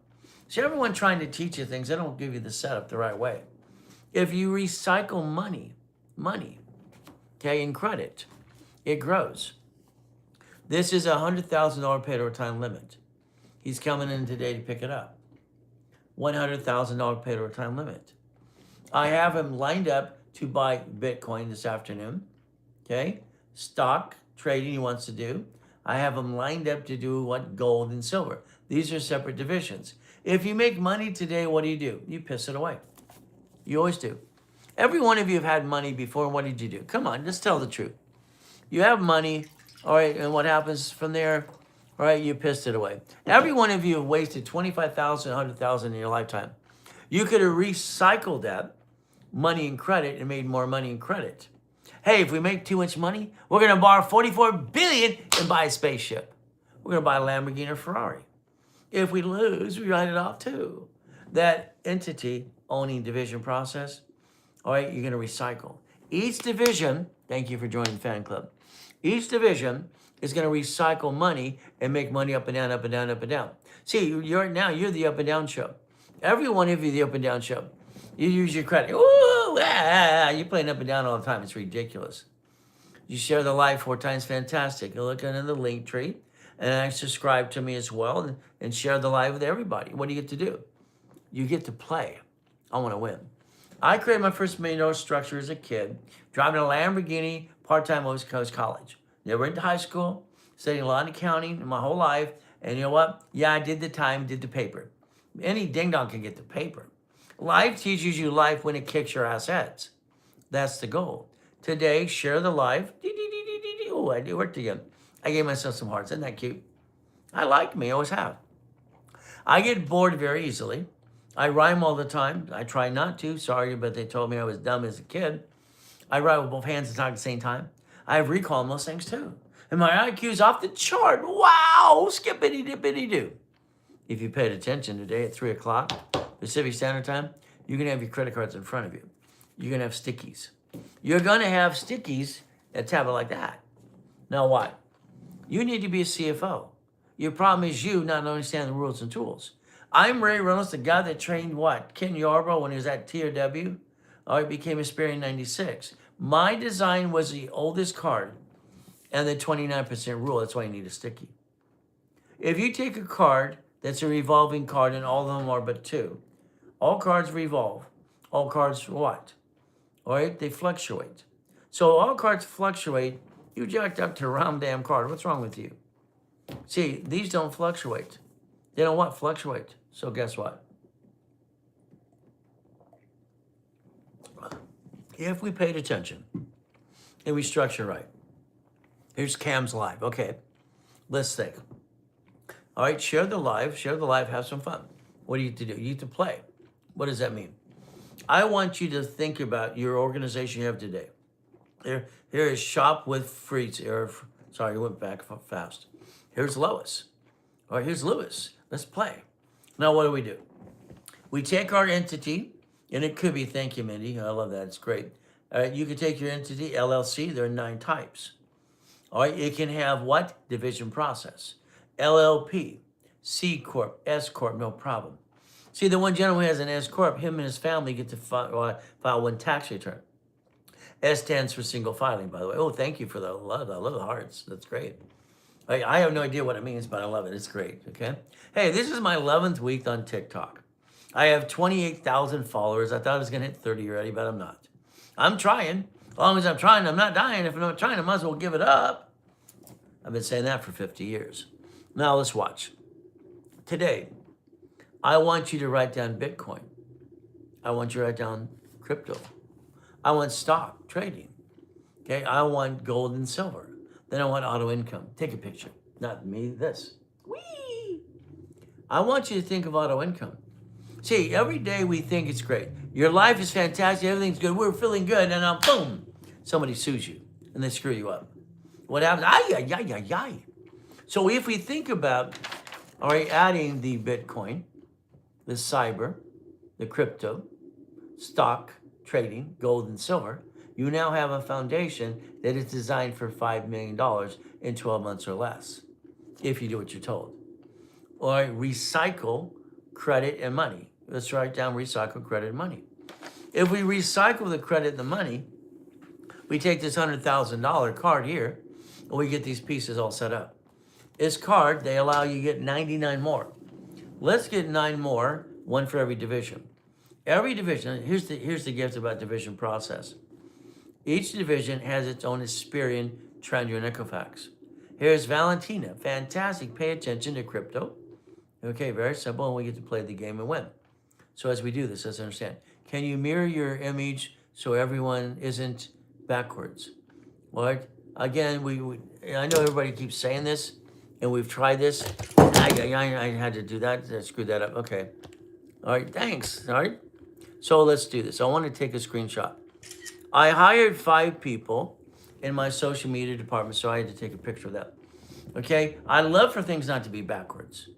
See, everyone trying to teach you things, they don't give you the setup the right way. If you recycle money, okay, in credit, it grows. This is a $100,000 paid overtime limit. He's coming in today to pick it up. $100,000 paid overtime limit. I have him lined up to buy Bitcoin this afternoon. Okay, stock trading he wants to do. I have him lined up to do what? Gold and silver. These are separate divisions. If you make money today, what do? You piss it away. You always do. Every one of you have had money before. What did you do? Come on, just tell the truth. You have money, all right, and what happens from there? All right, you pissed it away. Every one of you have wasted $25,000, $100,000 in your lifetime. You could have recycled that money in credit and made more money in credit. Hey, if we make too much money, we're going to borrow $44 billion and buy a spaceship. We're going to buy a Lamborghini or Ferrari. If we lose, we write it off too. That entity owning division process, all right, you're going to recycle. Each division, thank you for joining the fan club. Each division is going to recycle money and make money up and down, up and down, up and down. See, you're the up and down show. Every one of you, the up and down show. You use your credit. Ooh, you're playing up and down all the time. It's ridiculous. You share the live 4 times, fantastic. You look under the link tree and subscribe to me as well and share the live with everybody. What do you get to do? You get to play. I want to win. I created my first $1 million structure as a kid, driving a Lamborghini, part-time West Coast College. Never went to high school, studied a lot of accounting in my whole life. And you know what? Yeah, I did the time, did the paper. Any ding-dong can get the paper. Life teaches you life when it kicks your assets. That's the goal. Today, share the life. Oh, I do work again. I gave myself some hearts. Isn't that cute? I like me, always have. I get bored very easily. I rhyme all the time. I try not to. Sorry, but they told me I was dumb as a kid. I write with both hands and talk at the same time. I have recall on most things too. And my IQ's off the chart. Wow, skippity-dippity-doo. If you paid attention today at 3 o'clock Pacific Standard Time, you're going to have your credit cards in front of you. You're going to have stickies. You're going to have stickies that tab it like that. Now what? You need to be a CFO. Your problem is you not understanding the rules and tools. I'm Ray Reynolds, the guy that trained what? Ken Yarbrough when he was at TRW. Oh, he became a Sperry in 96. My design was the oldest card and the 29% rule. That's why you need a sticky. If you take a card that's a revolving card, and all of them are but 2, all cards revolve. All cards what? All right, they fluctuate. So all cards fluctuate. You jacked up to a round damn card. What's wrong with you? See, these don't fluctuate. They don't what? Fluctuate. So guess what? If we paid attention and we structure right. Here's Cam's live. Okay, let's think. All right, share the live, have some fun. What do you have to do? You have to play. What does that mean? I want you to think about your organization you have today. Here is Shop with Freeze. Sorry, I went back fast. Here's Lois. All right, here's Lewis. Let's play. Now, what do? We take our entity, and it could be, thank you, Mindy. I love that. It's great. All right, you can take your entity, LLC. There are 9 types. All right, it can have what? Division process. LLP, C Corp, S Corp, no problem. See, the one gentleman who has an S Corp, him and his family get to file one tax return. S stands for single filing, by the way. Oh, thank you for the love. I love the hearts. That's great. I have no idea what it means, but I love it. It's great. Okay. Hey, this is my 11th week on TikTok. I have 28,000 followers. I thought I was going to hit 30 already, but I'm not. I'm trying. As long as I'm trying, I'm not dying. If I'm not trying, I might as well give it up. I've been saying that for 50 years. Now let's watch. Today, I want you to write down Bitcoin. I want you to write down crypto. I want stock trading. Okay, I want gold and silver. Then I want auto income. Take a picture. Not me, this. Whee! I want you to think of auto income. See, every day we think it's great. Your life is fantastic, everything's good, we're feeling good, and then boom, somebody sues you and they screw you up. What happens? Ay, ay, ay, ay, ay. So if we think about, all right, adding the Bitcoin, the cyber, the crypto, stock, trading, gold and silver, you now have a foundation that is designed for $5 million in 12 months or less, if you do what you're told. Or recycle credit and money. Let's write down recycle credit and money. If we recycle the credit and the money, we take this $100,000 card here, and we get these pieces all set up. This card, they allow you to get 99 more. Let's get 9 more, one for every division. Every division, here's the gift about division process. Each division has its own Hesperian, Trendure, and Equifax. Here's Valentina. Fantastic. Pay attention to crypto. Okay, very simple, and we get to play the game and win. So as we do this, let's understand. Can you mirror your image so everyone isn't backwards? Well, again, I know everybody keeps saying this, and we've tried this. I had to do that. I screwed that up. Okay. All right, thanks. All right. So let's do this. I want to take a screenshot. I hired 5 people in my social media department, so I had to take a picture of that. Okay? I love for things not to be backwards.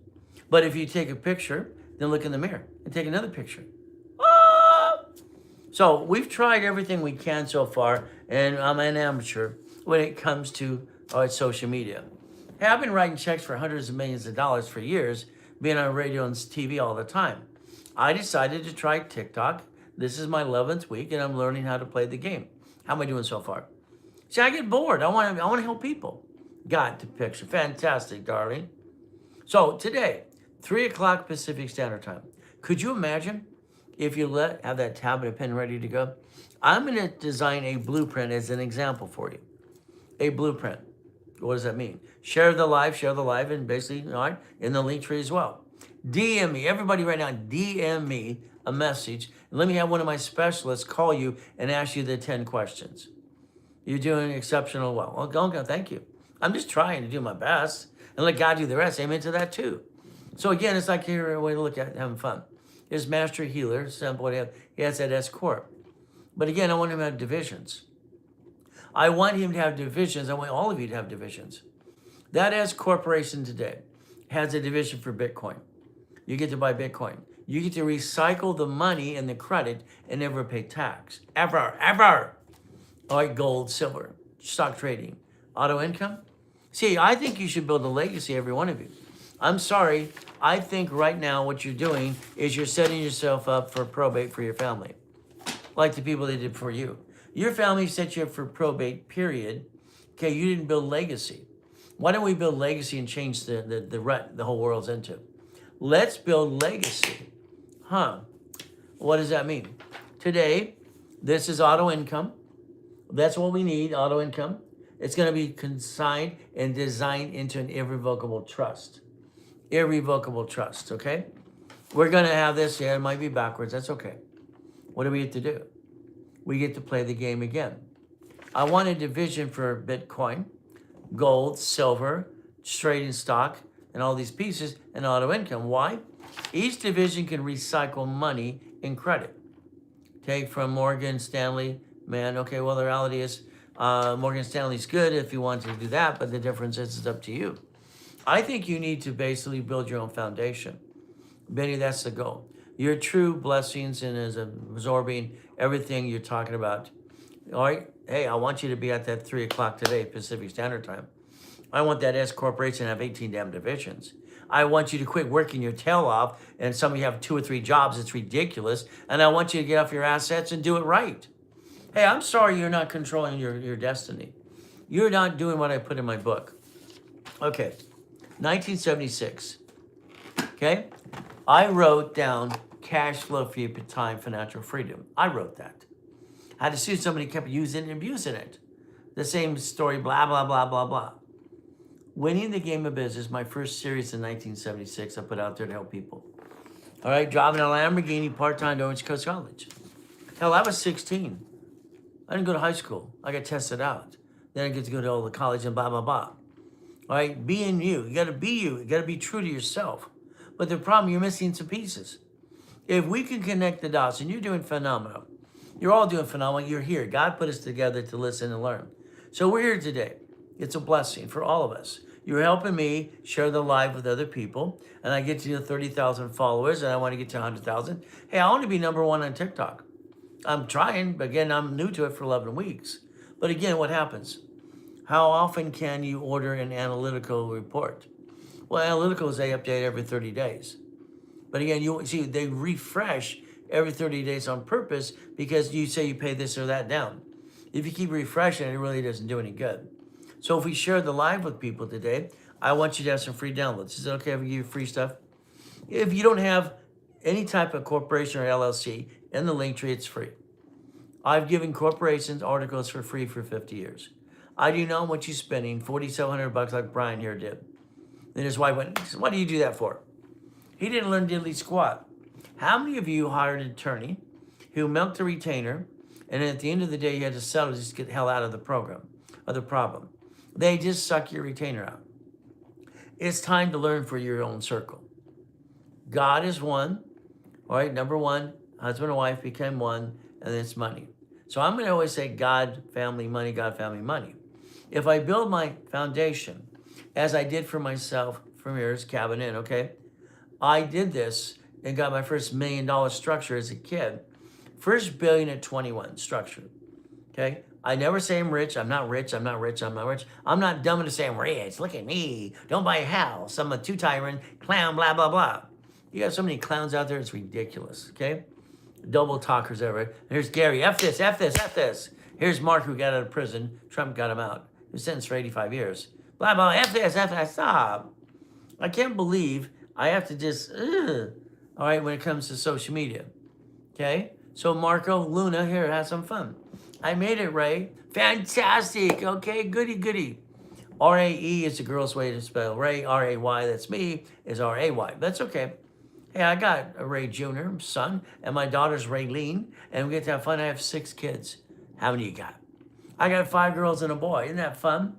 But if you take a picture, then look in the mirror and take another picture. Ah! So we've tried everything we can so far, and I'm an amateur when it comes to social media. Hey, I've been writing checks for hundreds of millions of dollars for years, being on radio and TV all the time. I decided to try TikTok. This is my 11th week, and I'm learning how to play the game. How am I doing so far? See, I get bored. I want to help people. Got the picture. Fantastic, darling. So today, 3 o'clock Pacific Standard Time. Could you imagine if you have that tablet and pen ready to go? I'm going to design a blueprint as an example for you. A blueprint. What does that mean? Share the live, and basically, all right, in the link tree as well. DM me. Everybody right now, DM me a message. And let me have one of my specialists call you and ask you the 10 questions. You're doing exceptional well. Okay, thank you. I'm just trying to do my best and let God do the rest. Amen to that too. So again, it's like here a way to look at it, having fun. His master healer, simple. He has that S corp. But again, I want him to have divisions. I want him to have divisions. I want all of you to have divisions. That S corporation today has a division for Bitcoin. You get to buy Bitcoin. You get to recycle the money and the credit and never pay tax. Ever. All right, gold, silver, stock trading, auto income. See, I think you should build a legacy, every one of you. I'm sorry. I think right now what you're doing is you're setting yourself up for probate for your family, like the people they did before you. Your family set you up for probate, period. Okay, you didn't build legacy. Why don't we build legacy and change the rut the whole world's into? Let's build legacy. What does that mean? Today, this is auto income. That's what we need, auto income. It's going to be consigned and designed into an irrevocable trust. Irrevocable trust, okay? We're going to have this. Yeah, it might be backwards. That's okay. What do we get to do? We get to play the game again. I want a division for Bitcoin, gold, silver, trading stock, and all these pieces, and auto income. Why? Each division can recycle money in credit. Take from Morgan Stanley, man. Okay, well, the reality is Morgan Stanley's good if you want to do that, but the difference is it's up to you. I think you need to basically build your own foundation. Benny, that's the goal. Your true blessings and is absorbing everything you're talking about. All right? Hey, I want you to be at that 3 o'clock today, Pacific Standard Time. I want that S corporation to have 18 damn divisions. I want you to quit working your tail off, and some of you have 2 or 3 jobs. It's ridiculous. And I want you to get off your assets and do it right. Hey, I'm sorry you're not controlling your destiny. You're not doing what I put in my book. Okay, 1976. Okay, I wrote down cash flow free time financial freedom. I wrote that. I had to sue somebody kept using and abusing it. The same story, blah, blah, blah, blah, blah. Winning the Game of Business, my first series in 1976, I put out there to help people. All right, driving a Lamborghini part-time to Orange Coast College. Hell, I was 16. I didn't go to high school. I got tested out. Then I get to go to all the college and blah, blah, blah. All right, being you. You got to be you. You got to be true to yourself. But the problem, you're missing some pieces. If we can connect the dots, and you're doing phenomenal. You're all doing phenomenal. You're here. God put us together to listen and learn. So we're here today. It's a blessing for all of us. You're helping me share the live with other people, and I get to 30,000 followers, and I want to get to 100,000. Hey, I want to be #1 on TikTok. I'm trying, but again, I'm new to it for 11 weeks. But again, what happens? How often can you order an analytical report? Well, analyticals, they update every 30 days. But again, you see, they refresh every 30 days on purpose because you say you pay this or that down. If you keep refreshing, it really doesn't do any good. So if we share the live with people today, I want you to have some free downloads. Is it okay if we give you free stuff? If you don't have any type of corporation or LLC in the link tree, it's free. I've given corporations articles for free for 50 years. I do not want you spending $4,700 like Brian here did. Then his wife went, what do you do that for? He didn't learn diddly squat. How many of you hired an attorney who milked a retainer, and at the end of the day, you had to settle just to get the hell out of the program, or the problem? They just suck your retainer out. It's time to learn for your own circle. God is one, all right? #1, husband and wife became one, and then it's money. So I'm going to always say God, family, money, God, family, money. If I build my foundation, as I did for myself from years, cabin in, okay? I did this and got my first $1 million structure as a kid. First billion at 21 structure, okay? I never say I'm rich. I'm not rich. I'm not rich. I'm not rich. I'm not dumb enough to say I'm rich. Look at me. Don't buy a house. I'm a two-tyrant clown, blah, blah, blah. You got so many clowns out there, it's ridiculous, okay? Double talkers ever. Here's Gary. F this, F this, F this. Here's Mark, who got out of prison. Trump got him out. He was sentenced for 85 years. Blah, blah, F this, F that. Stop. I can't believe I have to just, all right, when it comes to social media, okay? So Marco, Luna, here, have some fun. I made it, Ray. Fantastic, okay, goody, goody. R-A-E is the girl's way to spell Ray. R-A-Y, that's me, is R-A-Y. That's okay. Hey, I got a Ray Jr., son, and my daughter's Raylene, and we get to have fun. I have 6 kids. How many you got? I got 5 girls and a boy. Isn't that fun?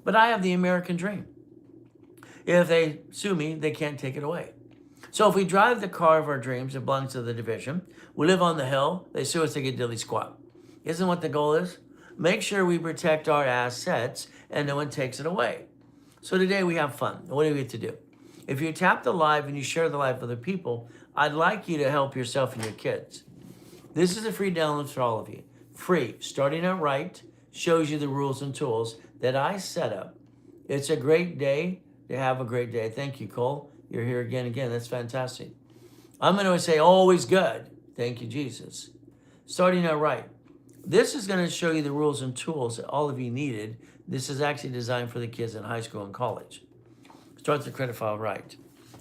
But I have the American dream. If they sue me, they can't take it away. So if we drive the car of our dreams, it belongs to the division. We live on the hill. They sue us, they get dilly squat. Isn't what the goal is? Make sure we protect our assets and no one takes it away. So today we have fun. What do we get to do? If you tap the live and you share the live with other people, I'd like you to help yourself and your kids. This is a free download for all of you. Free, starting out right, shows you the rules and tools that I set up. It's a great day to have a great day. Thank you, Cole. You're here again. That's fantastic. I'm going to say always good. Thank you, Jesus. Starting out right. This is going to show you the rules and tools that all of you needed. This is actually designed for the kids in high school and college. Start the credit file right.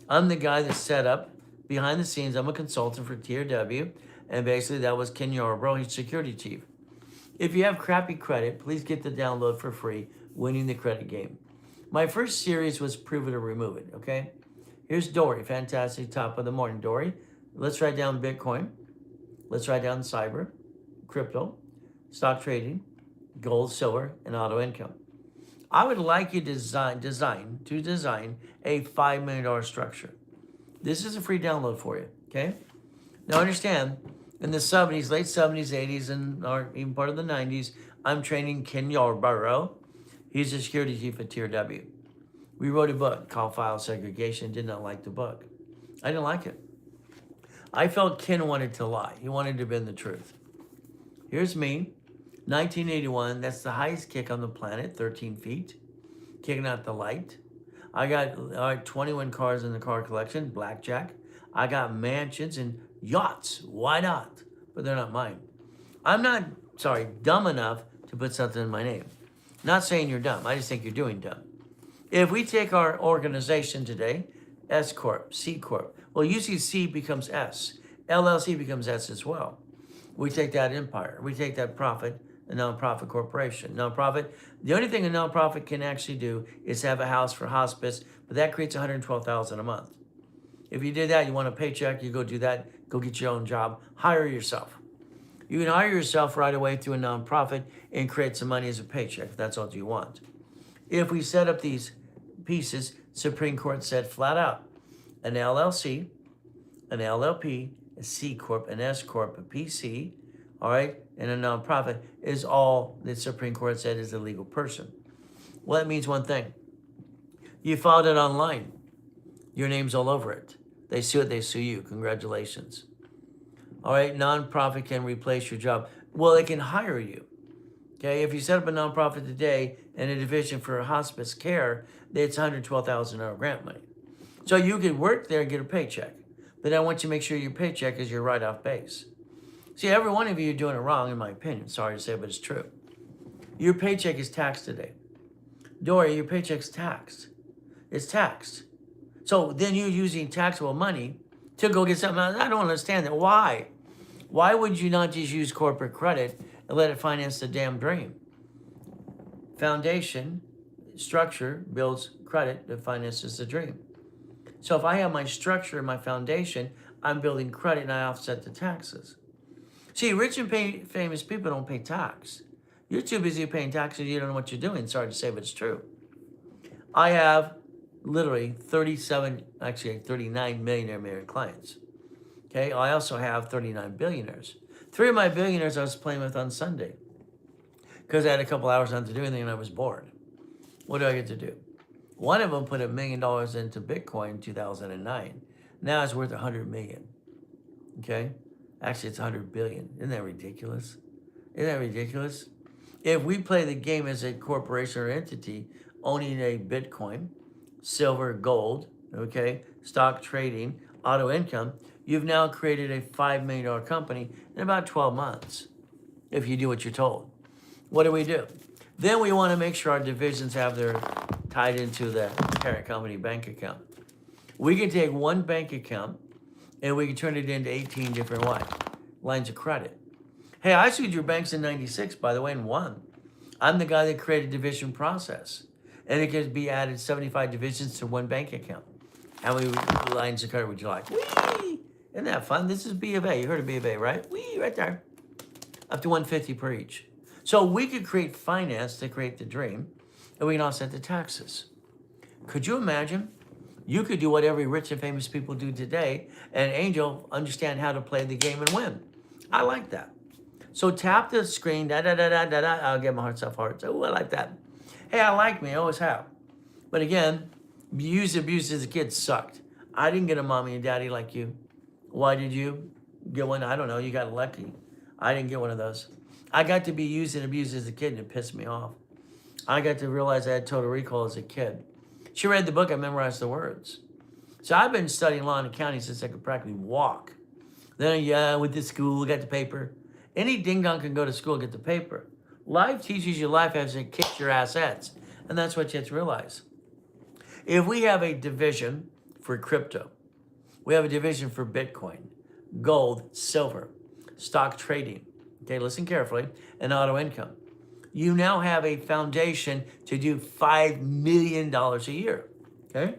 I'm the guy that set up behind the scenes. I'm a consultant for TRW, and basically that was Ken Yarbrough. He's security chief. If you have crappy credit, please get the download for free, Winning the Credit Game. My first series was Prove It or Remove It, okay? Here's Dory, fantastic, top of the morning. Dory, let's write down Bitcoin. Let's write down cyber, crypto, stock trading, gold, silver, and auto income. I would like you to design a $5 million structure. This is a free download for you, okay? Now understand, in the 70s, late 70s, 80s, and or even part of the 90s, I'm training Ken Yarbrough. He's a security chief at TRW. We wrote a book called File Segregation. Did not like the book. I didn't like it. I felt Ken wanted to lie. He wanted to bend the truth. Here's me. 1981, that's the highest kick on the planet, 13 feet, kicking out the light. I got 21 cars in the car collection, blackjack. I got mansions and yachts. Why not? But they're not mine. I'm not, dumb enough to put something in my name. Not saying you're dumb. I just think you're doing dumb. If we take our organization today, S Corp, C Corp, well, usually C becomes S. LLC becomes S as well. We take that empire. We take that profit, a nonprofit corporation. Nonprofit, the only thing a nonprofit can actually do is have a house for hospice, but that creates $112,000 a month. If you did that, you want a paycheck, you go do that, go get your own job, hire yourself. You can hire yourself right away through a nonprofit and create some money as a paycheck if that's all you want. If we set up these pieces, Supreme Court said flat out, an LLC, an LLP, a C Corp, an S Corp, a PC, all right, and a nonprofit is all the Supreme Court said is a legal person. Well, that means one thing. You filed it online. Your name's all over it. They sue it, they sue you. Congratulations. All right, nonprofit can replace your job. Well, they can hire you. Okay, if you set up a nonprofit today and a division for hospice care, it's $112,000 grant money. So you could work there and get a paycheck. But I want you to make sure your paycheck is your write-off base. See, every one of you are doing it wrong, in my opinion. Sorry to say, but it's true. Your paycheck is taxed today. Dory, your paycheck's taxed. It's taxed. So then you're using taxable money to go get something else. I don't understand that. Why? Why would you not just use corporate credit and let it finance the damn dream? Foundation structure builds credit that finances the dream. So if I have my structure and my foundation, I'm building credit and I offset the taxes. See, rich and famous people don't pay tax. You're too busy paying taxes, you don't know what you're doing. Sorry to say, but it's true. I have literally 39 millionaire married clients. Okay, I also have 39 billionaires. 3 of my billionaires I was playing with on Sunday because I had a couple hours not to do anything and I was bored. What do I get to do? One of them put $1 million into Bitcoin in 2009. Now it's worth 100 million. Okay? Actually, it's 100 billion. Isn't that ridiculous? Isn't that ridiculous? If we play the game as a corporation or entity owning a Bitcoin, silver, gold, okay, stock trading, auto income, you've now created a $5 million company in about 12 months, if you do what you're told. What do? Then we want to make sure our divisions have their tied into the parent company bank account. We can take one bank account and we can turn it into 18 different lines of credit. Hey, I sued your banks in 96, by the way, and won. I'm the guy that created division process. And it can be added 75 divisions to one bank account. How many lines of credit would you like? Whee! Isn't that fun? This is B of A. You heard of B of A, right? Whee, right there. Up to 150 per each. So we could create finance to create the dream, and we can offset the taxes. Could you imagine? You could do what every rich and famous people do today, and Angel understand how to play the game and win. I like that. So tap the screen, da-da-da-da-da-da. I'll get my hearts off hearts. Oh, I like that. Hey, I like me. I always have. But again, abuse as a kid sucked. I didn't get a mommy and daddy like you. Why did you get one? I don't know. You got lucky. I didn't get one of those. I got to be used and abused as a kid, and it pissed me off. I got to realize I had total recall as a kid. She read the book, I memorized the words. So I've been studying law and accounting since I could practically walk. Then I went to school, got the paper. Any ding-dong can go to school and get the paper. Life teaches you life as it kicks your assets. And that's what you have to realize. If we have a division for crypto, we have a division for Bitcoin, gold, silver, stock trading, okay, listen carefully, and auto income. You now have a foundation to do $5 million a year, okay?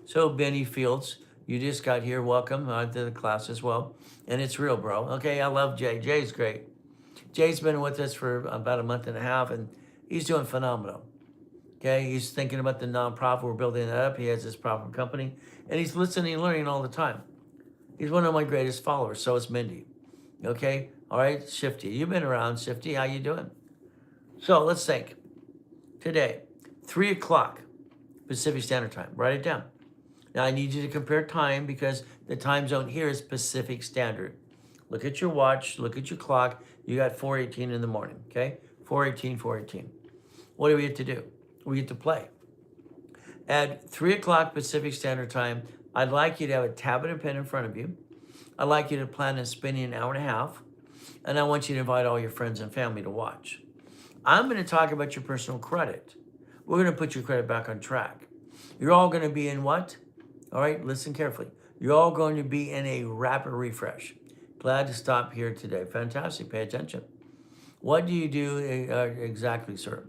So Benny Fields, you just got here, welcome to the class as well. And it's real, bro. Okay, I love Jay. Jay's great. Jay's been with us for about a month and a half, and he's doing phenomenal. Okay, he's thinking about the nonprofit. We're building that up. He has his proper company, and he's listening and learning all the time. He's one of my greatest followers. So is Mindy. Okay, all right, Shifty. You've been around, Shifty. How you doing? So let's think. Today, 3 o'clock Pacific Standard Time. Write it down. Now, I need you to compare time because the time zone here is Pacific Standard. Look at your watch. Look at your clock. You got 4:18 in the morning, okay? 4:18. What do we get to do? We get to play. At 3 o'clock Pacific Standard Time, I'd like you to have a tablet and pen in front of you. I'd like you to plan on spending an hour and a half, and I want you to invite all your friends and family to watch. I'm going to talk about your personal credit. We're going to put your credit back on track. You're all going to be in what? All right, listen carefully. You're all going to be in a rapid refresh. Glad to stop here today. Fantastic. Pay attention. What do you do exactly, sir?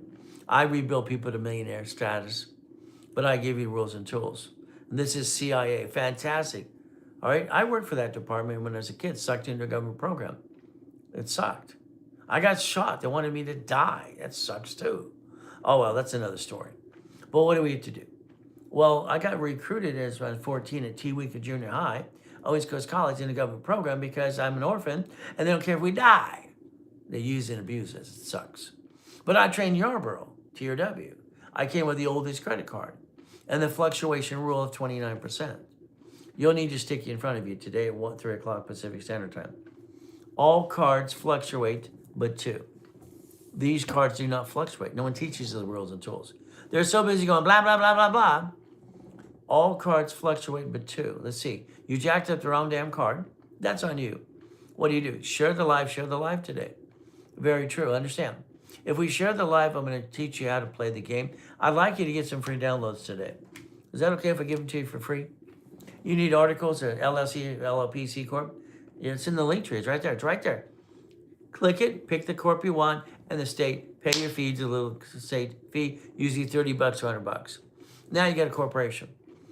I rebuild people to millionaire status, but I give you rules and tools. And this is CIA. Fantastic. All right. I worked for that department when I was a kid, sucked into a government program. It sucked. I got shot. They wanted me to die. That sucks too. Oh, well, that's another story. But what do we have to do? Well, I got recruited as I was 14 at T-Week at junior high, East Coast College in the government program because I'm an orphan and they don't care if we die. They use and abuse us. It sucks. But I trained Yarborough, TRW. I came with the oldest credit card and the fluctuation rule of 29%. You'll need your sticky in front of you today at 3 o'clock Pacific Standard Time. All cards fluctuate but two. These cards do not fluctuate. No one teaches you the rules and tools. They're so busy going blah, blah, blah, blah, blah. All cards fluctuate but two. Let's see. You jacked up the wrong damn card. That's on you. What do? Share the live today. Very true. Understand. If we share the live, I'm going to teach you how to play the game. I'd like you to get some free downloads today. Is that okay if I give them to you for free? You need articles, LLC, LLP, C Corp. Yeah, it's in the link tree. It's right there. It's right there. Click it, pick the corp you want, and the state. Pay your fees, a little state fee, usually $30 or $100. Now you got a corporation.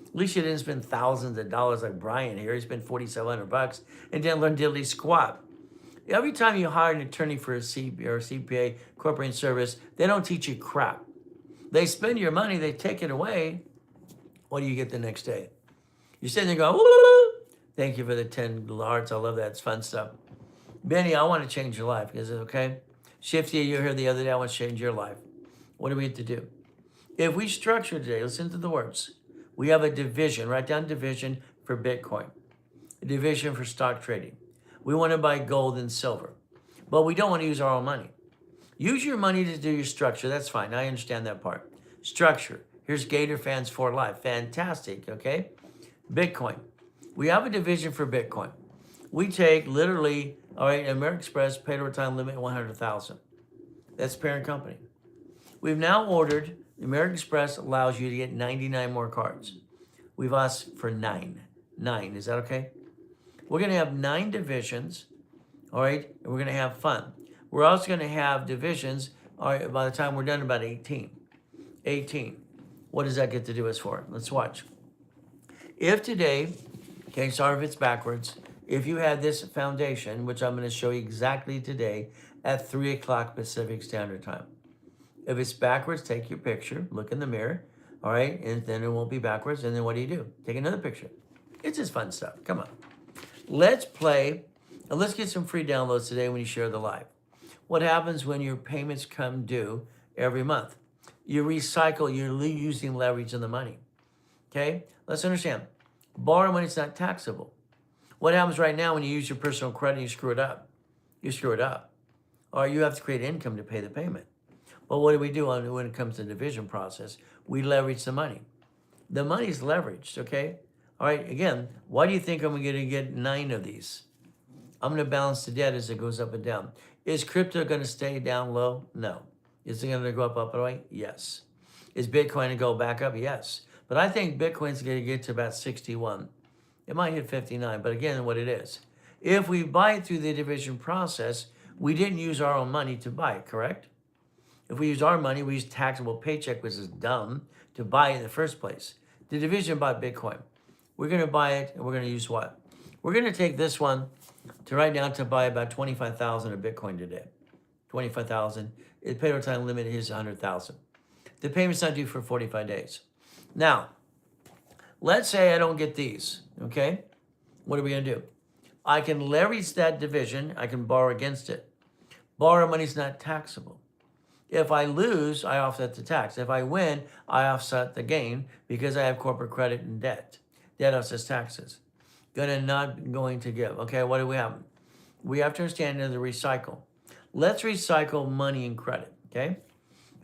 At least you didn't spend thousands of dollars like Brian here. He spent $4,700 and didn't learn diddly squat. Every time you hire an attorney for a CPA, corporate service, they don't teach you crap. They spend your money, they take it away. What do you get the next day? You're sitting there going, woo! Thank you for the 10 hearts. I love that. It's fun stuff. Benny, I want to change your life. Is it okay? Shifty, you were here the other day. I want to change your life. What do we have to do? If we structure today, listen to the words. We have a division. Write down division for Bitcoin. A division for stock trading. We want to buy gold and silver. But we don't want to use our own money. Use your money to do your structure. That's fine. I understand that part. Structure. Here's Gator Fans for Life. Fantastic, okay? Bitcoin. We have a division for Bitcoin. We take literally, all right, American Express, paid overtime limit 100,000. That's parent company. We've now ordered, American Express allows you to get 99 more cards. We've asked for 9. 9, is that okay? We're going to have 9 divisions, all right, and we're going to have fun. We're also going to have divisions, all right, by the time we're done, about 18. 18. What does that get to do us for? Let's watch. If today, okay, sorry if it's backwards, if you had this foundation, which I'm going to show you exactly today at 3 o'clock Pacific Standard Time. If it's backwards, take your picture, look in the mirror, all right, and then it won't be backwards, and then what do? Take another picture. It's just fun stuff. Come on. Let's play, and let's get some free downloads today when you share the live. What happens when your payments come due every month? You recycle, you're using leverage in the money, okay? Let's understand, borrow money is not taxable. What happens right now when you use your personal credit, you screw it up. You screw it up. Or you have to create income to pay the payment. Well, what do we do when it comes to the division process? We leverage the money. The money's leveraged, okay? All right, again, why do you think I'm going to get 9 of these? I'm going to balance the debt as it goes up and down. Is crypto going to stay down low? No. Is it going to go up and away? Yes. Is Bitcoin going to go back up? Yes. But I think Bitcoin's going to get to about 61. It might hit 59, but again, what it is. If we buy it through the division process, we didn't use our own money to buy it, correct? If we use our money, we use taxable paycheck, which is dumb, to buy it in the first place. The division bought Bitcoin. We're going to buy it, and we're going to use what? We're going to take this one to right now to buy about 25,000 of Bitcoin today. 25,000. The pay over time limit is 100,000. The payment's not due for 45 days. Now, let's say I don't get these, okay? What are we going to do? I can leverage that division. I can borrow against it. Borrow money is not taxable. If I lose, I offset the tax. If I win, I offset the gain because I have corporate credit and debt. Debt offsets taxes. Not going to give. Okay, what do we have? We have to understand the recycle. Let's recycle money and credit, okay?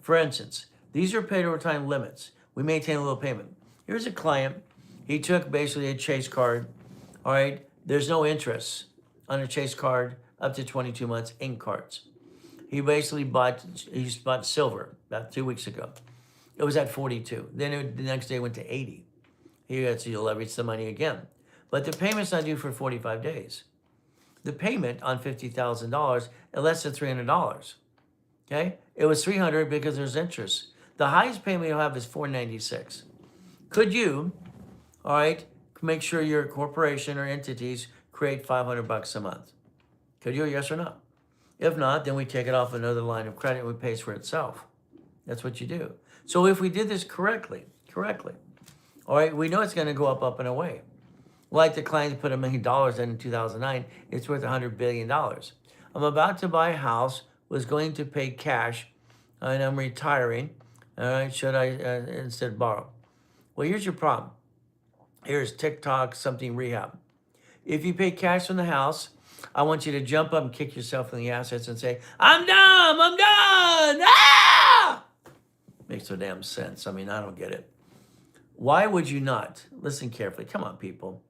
For instance, these are paid over time limits. We maintain a little payment. Here's a client. He took basically a Chase card, all right? There's no interest on a Chase card up to 22 months in cards. He basically bought silver about 2 weeks ago. It was at 42. Then the next day went to 80. So you leverage the money again. But the payment's not due for 45 days. The payment on $50,000 is less than $300. Okay? It was 300 because there's interest. The highest payment you'll have is 496. Could you, all right, make sure your corporation or entities create $500 a month? Could you, yes or no? If not, then we take it off another line of credit and it pays for itself. That's what you do. So if we did this correctly, all right, we know it's going to go up and away. Like the client put $1 million in 2009, it's worth $100 billion. I'm about to buy a house, was going to pay cash, and I'm retiring. All right, should I instead borrow? Well, here's your problem. Here's TikTok, something rehab. If you pay cash from the house, I want you to jump up and kick yourself in the assets and say, I'm dumb, I'm done. Ah! Makes no damn sense. I mean, I don't get it. Why would you not? Listen carefully. Come on, people.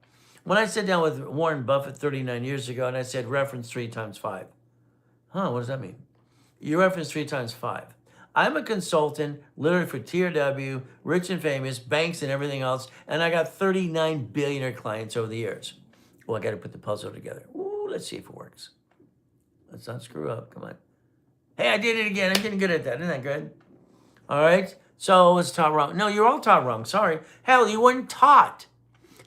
When I sat down with Warren Buffett 39 years ago and I said, reference 3 times 5. What does that mean? You reference 3 times 5. I'm a consultant, literally for TRW, Rich and Famous, banks and everything else, and I got 39 billionaire clients over the years. Well, I got to put the puzzle together. Ooh, let's see if it works. Let's not screw up. Come on. Hey, I did it again. I'm getting good at that. Isn't that good? All right. So it was taught wrong. No, you're all taught wrong. Sorry. Hell, you weren't taught.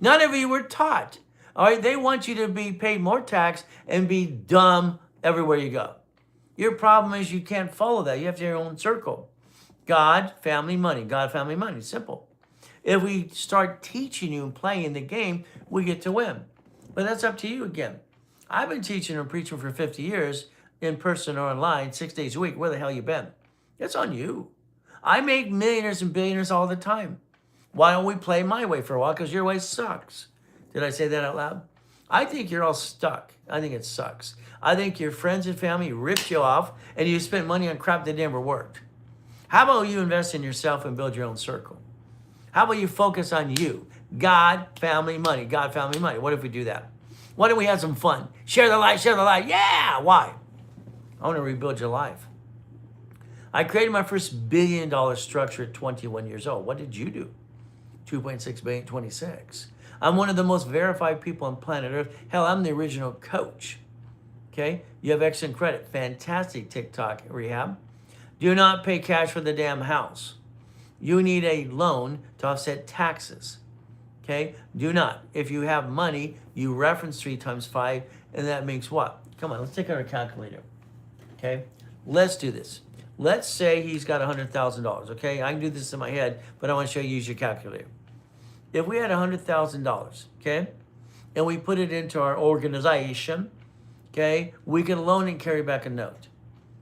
None of you were taught. All right. They want you to be paid more tax and be dumb everywhere you go. Your problem is you can't follow that. You have to have your own circle. God, family, money. God, family, money. Simple. If we start teaching you and playing the game, we get to win. But that's up to you again. I've been teaching and preaching for 50 years, in person or online, 6 days a week. Where the hell you been? It's on you. I make millionaires and billionaires all the time. Why don't we play my way for a while? Because your way sucks. Did I say that out loud? I think you're all stuck. I think it sucks. I think your friends and family ripped you off and you spent money on crap that never worked. How about you invest in yourself and build your own circle? How about you focus on you? God, family, money. God, family, money. What if we do that? Why don't we have some fun? Share the light, share the light. Yeah, why? I want to rebuild your life. I created my first $1 billion structure at 21 years old. What did you do? 2.6 billion, 26. I'm one of the most verified people on planet Earth. Hell, I'm the original coach. Okay? You have excellent credit. Fantastic TikTok rehab. Do not pay cash for the damn house. You need a loan to offset taxes. Okay? Do not. If you have money, you reference 3 times 5, and that makes what? Come on, let's take out our calculator. Okay? Let's do this. Let's say he's got $100,000. Okay? I can do this in my head, but I want to show you use your calculator. If we had $100,000, okay, and we put it into our organization, okay, we can loan and carry back a note.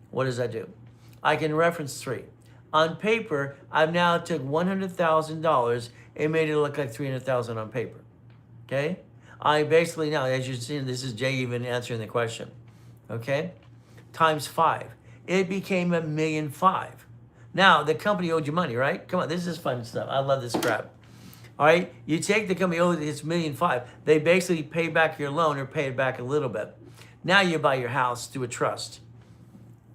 What does that do? I can reference 3. On paper, I've now took $100,000 and made it look like $300,000 on paper. Okay? I basically now, as you've seen, this is Jay even answering the question. Okay? Times 5. It became $1.5 million. Now, the company owed you money, right? Come on, this is fun stuff. I love this crap. All right? You take the company owed it's $1.5 million. They basically pay back your loan or pay it back a little bit. Now you buy your house through a trust.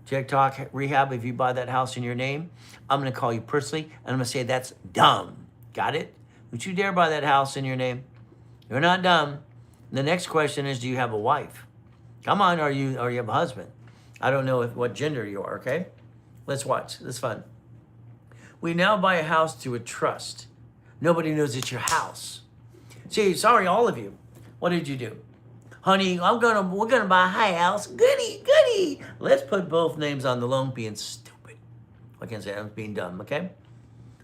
TikTok rehab, if you buy that house in your name, I'm going to call you personally, and I'm going to say that's dumb. Got it? Don't you dare buy that house in your name. You're not dumb. The next question is, do you have a wife? Come on, or you have a husband? I don't know what gender you are, okay? Let's watch. This is fun. We now buy a house through a trust. Nobody knows it's your house. See, sorry, all of you. What did you do? Honey, we're gonna buy a house. Goody, goody. Let's put both names on the loan, being stupid. I can't say I'm being dumb, okay?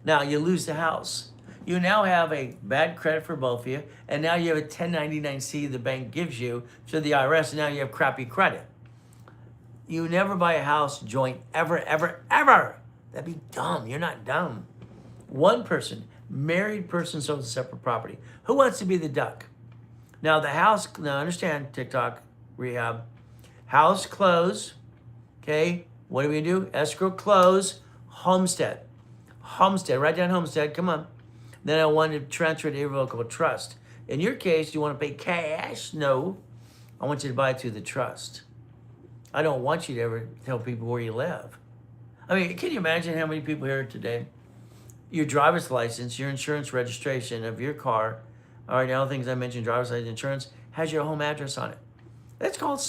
Now you lose the house. You now have a bad credit for both of you, and now you have a 1099-C the bank gives you to the IRS, and now you have crappy credit. You never buy a house joint ever, ever, ever. That'd be dumb. You're not dumb. One person, married person, sells a separate property. Who wants to be the duck? Now the house, now understand, TikTok rehab. House close, okay? What do we do? Escrow close, homestead. Homestead, write down homestead, come on. Then I want to transfer to irrevocable trust. In your case, you want to pay cash? No. I want you to buy it through the trust. I don't want you to ever tell people where you live. I mean, can you imagine how many people here today your driver's license, your insurance registration of your car, all right, all the things I mentioned, driver's license, insurance, has your home address on it. That's called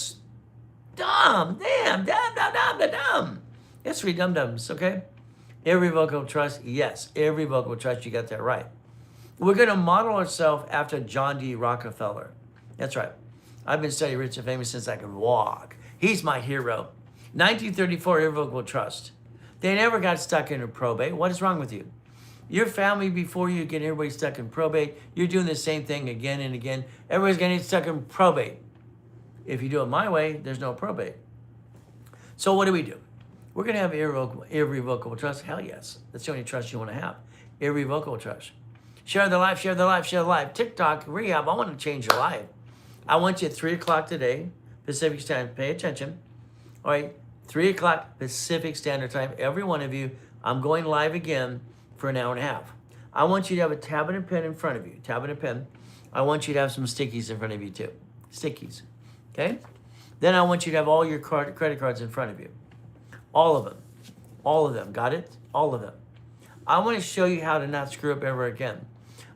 dumb. Damn, dumb. That's three dum-dums, okay? Irrevocable trust, yes. Irrevocable trust, you got that right. We're going to model ourselves after John D. Rockefeller. That's right. I've been studying Rich and Famous since I could walk. He's my hero. 1934, irrevocable trust. They never got stuck in a probate. What is wrong with you? Your family, before you get everybody stuck in probate, you're doing the same thing again and again. Everybody's going to get stuck in probate. If you do it my way, there's no probate. So what do? We're going to have irrevocable trust. Hell yes. That's the only trust you want to have. Irrevocable trust. Share the life, share the life, share the life. TikTok, rehab, I want to change your life. I want you at 3 o'clock today, Pacific Standard, pay attention. All right, 3 o'clock Pacific Standard Time, every one of you, I'm going live again for an hour and a half. I want you to have a tablet and pen in front of you, tablet and pen. I want you to have some stickies in front of you too, stickies, okay? Then I want you to have all your credit cards in front of you, all of them, got it? All of them. I want to show you how to not screw up ever again.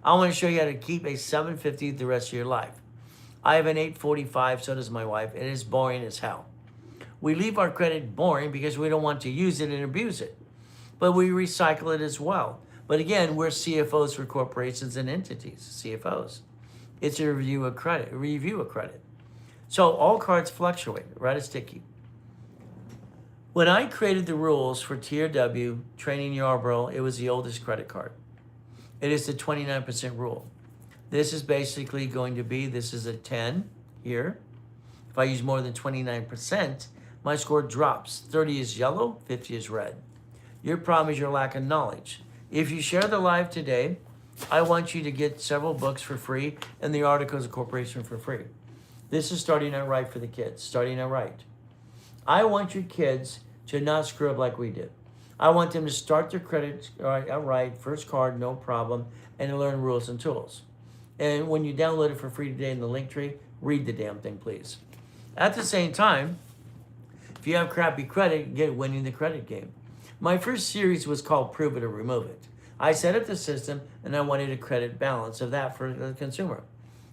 I want to show you how to keep a 750 the rest of your life. I have an 845, so does my wife. It is boring as hell. We leave our credit boring because we don't want to use it and abuse it. But we recycle it as well. But again, we're CFOs for corporations and entities, CFOs. It's a review of credit. So all cards fluctuate, write a sticky. When I created the rules for TRW, Training Yarborough, it was the oldest credit card. It is the 29% rule. This is basically going to be, this is a 10 here. If I use more than 29%, my score drops. 30 is yellow, 50 is red. Your problem is your lack of knowledge. If you share the live today, I want you to get several books for free and the Articles of Corporation for free. This is starting out right for the kids, starting out right. I want your kids to not screw up like we did. I want them to start their credit out right, first card, no problem, and to learn rules and tools. And when you download it for free today in the link tree, read the damn thing, please. At the same time, if you have crappy credit, get winning the credit game. My first series was called Prove It or Remove It. I set up the system and I wanted a credit balance of that for the consumer.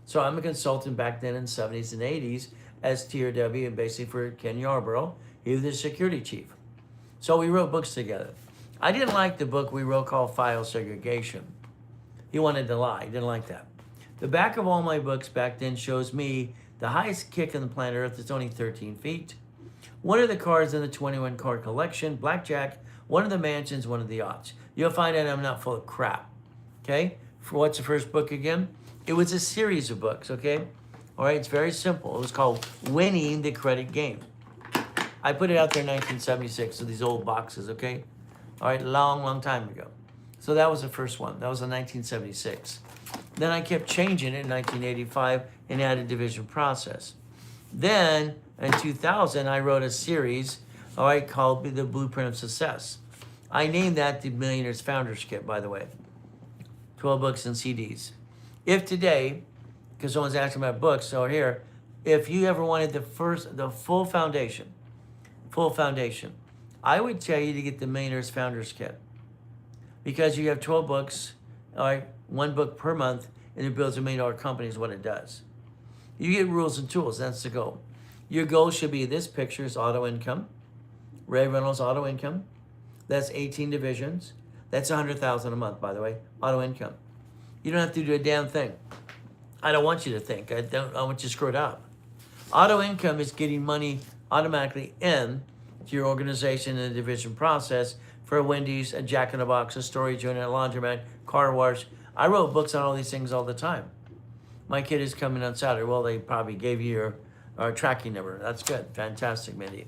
So I'm a consultant back then in the 70s and 80s as TRW and basically for Ken Yarborough. He was the security chief. So we wrote books together. I didn't like the book we wrote called File Segregation. He wanted to lie. He didn't like that. The back of all my books back then shows me the highest kick on the planet Earth is only 13 feet. One of the cards in the 21 card collection, blackjack, one of the mansions, one of the odds. You'll find out I'm not full of crap, okay? For what's the first book again? It was a series of books, okay? All right, it's very simple. It was called Winning the Credit Game. I put it out there in 1976, so these old boxes, okay? All right, long time ago. So that was the first one. That was in 1976. Then I kept changing it in 1985 and added division process. Then in 2000, I wrote a series, all right, called The Blueprint of Success. I named that the Millionaire's Founders Kit, by the way. 12 books and CDs. If today, because someone's asking about books, so here, if you ever wanted the full foundation, I would tell you to get the Millionaire's Founders Kit. Because you have 12 books, all right, one book per month, and it builds $1 million company is what it does. You get rules and tools, that's the goal. Your goal should be this picture is auto income. Ray Reynolds auto income. That's 18 divisions. That's $100,000 a month, by the way, auto income. You don't have to do a damn thing. I don't want you to think. I want you to screw it up. Auto income is getting money automatically in to your organization in the division process for a Wendy's, a Jack in the Box, a storage unit, a laundromat, car wash. I wrote books on all these things all the time. My kid is coming on Saturday. Well, they probably gave you your tracking number. That's good. Fantastic, Mindy.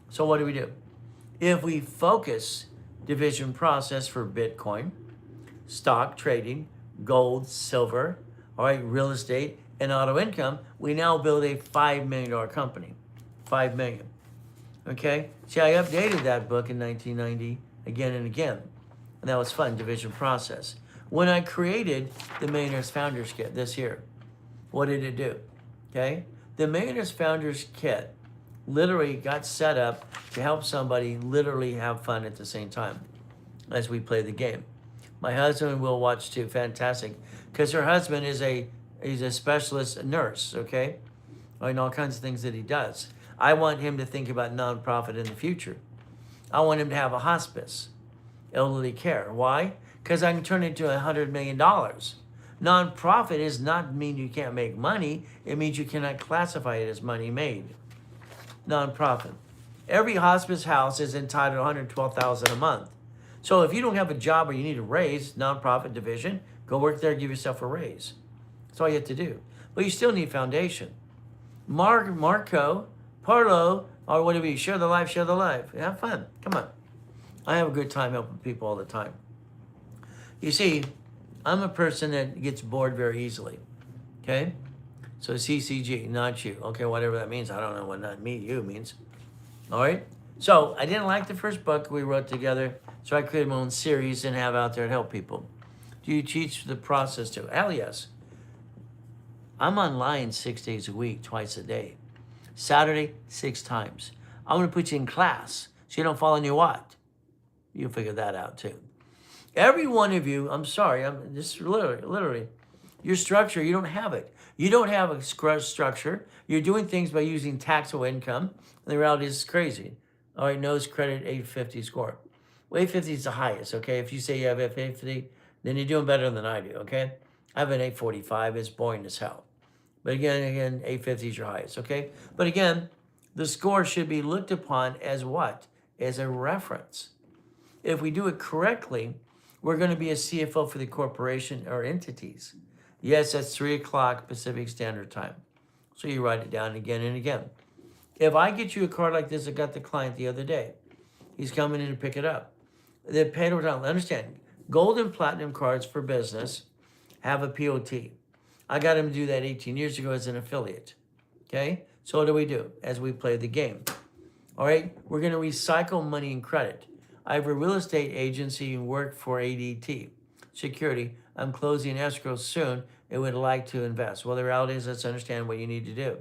So what do? If we focus division process for Bitcoin, stock trading, gold, silver, all right, real estate, and auto income, we now build a $5 million company. $5 million. Okay? See, I updated that book in 1990 again and again. And that was fun, division process. When I created the Millionaire's Founders Kit this year, what did it do? Okay? The Millionaire's Founders Kit literally got set up to help somebody literally have fun at the same time as we play the game. My husband will watch too. Fantastic. Because her husband is he's a specialist nurse, okay? And all kinds of things that he does. I want him to think about nonprofit in the future. I want him to have a hospice, elderly care. Why? Because I can turn it into $100 million. Nonprofit does not mean you can't make money. It means you cannot classify it as money made. Nonprofit. Every hospice house is entitled to $112,000 a month. So if you don't have a job or you need a raise, nonprofit division, go work there, give yourself a raise. That's all you have to do. But you still need foundation. Marco, Parlo, or whatever you share the life, have fun. Come on. I have a good time helping people all the time. You see, I'm a person that gets bored very easily. Okay? So CCG, not you. Okay, whatever that means. I don't know what not me, you means. All right? So I didn't like the first book we wrote together, so I created my own series and have out there to help people. Do you teach the process too? Hell yes. I'm online 6 days a week, twice a day. Saturday, 6 times. I'm going to put you in class so you don't fall on your what? You'll figure that out too. Every one of you, I'm sorry, I'm just literally, your structure, you don't have it. You don't have a structure. You're doing things by using taxable income. And the reality is crazy. All right, nose credit, 850 score. Well, 850 is the highest, okay? If you say you have 850, then you're doing better than I do, okay? I have an 845. It's boring as hell. But again, 850 is your highest, okay? But again, the score should be looked upon as what? As a reference. If we do it correctly, we're going to be a CFO for the corporation or entities. Yes, that's 3 o'clock Pacific Standard Time. So you write it down again and again. If I get you a card like this, I got the client the other day. He's coming in to pick it up. They paid over time. Understand, gold and platinum cards for business have a POT. I got him to do that 18 years ago as an affiliate. Okay? So what do we do as we play the game? All right? We're going to recycle money and credit. I have a real estate agency and work for ADT Security. I'm closing escrow soon and would like to invest. Well, the reality is, let's understand what you need to do.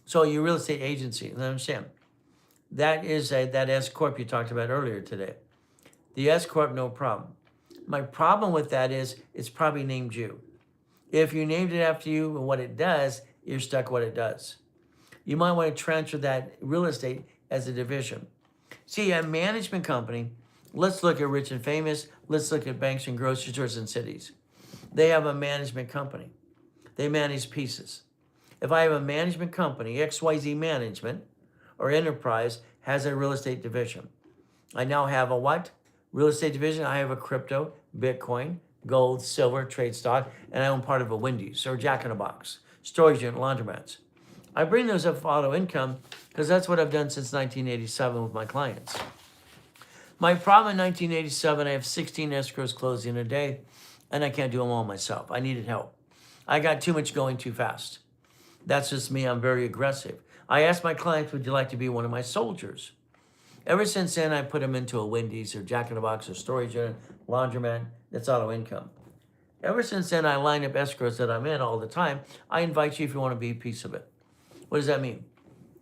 So your real estate agency, understand, that is that S Corp you talked about earlier today. The S Corp, no problem. My problem with that is it's probably named you. If you named it after you and what it does, you're stuck what it does. You might want to transfer that real estate as a division. See, a management company, let's look at Rich and Famous, let's look at banks and grocery stores and cities. They have a management company. They manage pieces. If I have a management company, XYZ Management or Enterprise has a real estate division. I now have a what? Real estate division. I have a crypto, Bitcoin, gold, silver, trade stock, and I own part of a Wendy's or Jack in the Box, storage unit, laundromats. I bring those up for auto income because that's what I've done since 1987 with my clients. My problem in 1987, I have 16 escrows closing a day, and I can't do them all myself. I needed help. I got too much going too fast. That's just me. I'm very aggressive. I asked my clients, would you like to be one of my soldiers? Ever since then, I put them into a Wendy's or Jack in the Box or storage unit, laundromat. That's auto income. Ever since then, I line up escrows that I'm in all the time. I invite you if you want to be a piece of it. What does that mean?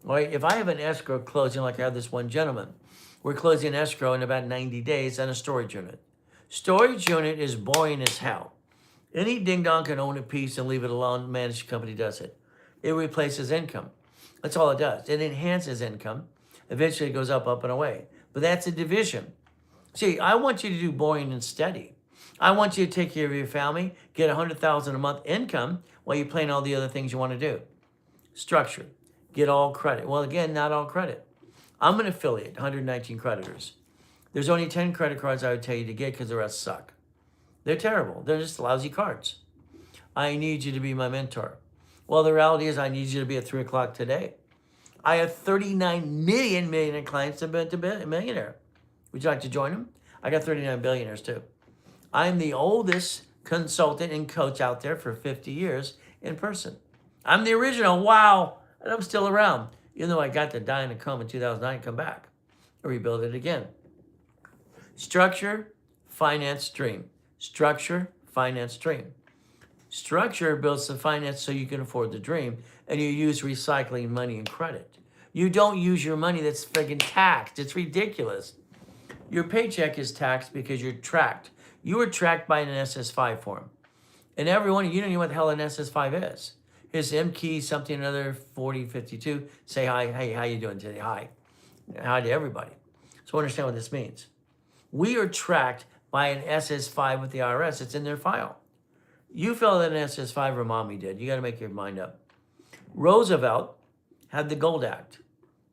All right, if I have an escrow closing, like I have this one gentleman, we're closing escrow in about 90 days on a storage unit. Storage unit is boring as hell. Any ding-dong can own a piece and leave it alone. Managed company does it. It replaces income. That's all it does. It enhances income. Eventually it goes up, and away. But that's a division. See, I want you to do boring and steady. I want you to take care of your family, get $100,000 a month income while you're playing all the other things you want to do. Structure. Get all credit. Well, again, not all credit. I'm an affiliate, 119 creditors. There's only 10 credit cards I would tell you to get because the rest suck. They're terrible. They're just lousy cards. I need you to be my mentor. Well, the reality is I need you to be at 3 o'clock today. I have 39 millionaire clients that have been a millionaire. Would you like to join them? I got 39 billionaires too. I'm the oldest consultant and coach out there for 50 years in person. I'm the original, wow, and I'm still around. Even though I got to die in a coma in 2009 and come back. I rebuild it again. Structure, finance, dream. Structure, finance, dream. Structure builds the finance so you can afford the dream, and you use recycling money and credit. You don't use your money that's friggin' taxed. It's ridiculous. Your paycheck is taxed because you're tracked. You were tracked by an SS5 form. And everyone, you don't know what the hell an SS5 is. Here's M key something another 4052. Say hi. Hey, how you doing today? Hi. Hi to everybody. So understand what this means. We are tracked by an SS5 with the IRS. It's in their file. You filled out an SS5 or mommy did. You got to make your mind up. Roosevelt had the Gold Act,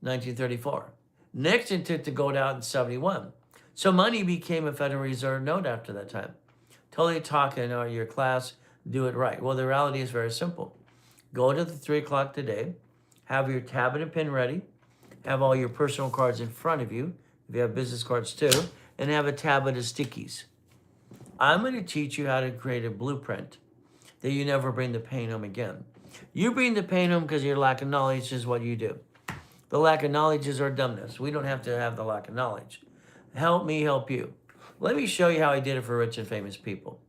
1934. Nixon took the Gold Act in 71. So money became a Federal Reserve note after that time. Totally talking to your class, do it right. Well, the reality is very simple. Go to the 3 o'clock today, have your tab and pen ready, have all your personal cards in front of you, if you have business cards too, and have a tablet of stickies. I'm going to teach you how to create a blueprint that you never bring the pain home again. You bring the pain home because your lack of knowledge is what you do. The lack of knowledge is our dumbness. We don't have to have the lack of knowledge. Help me help you. Let me show you how I did it for rich and famous people.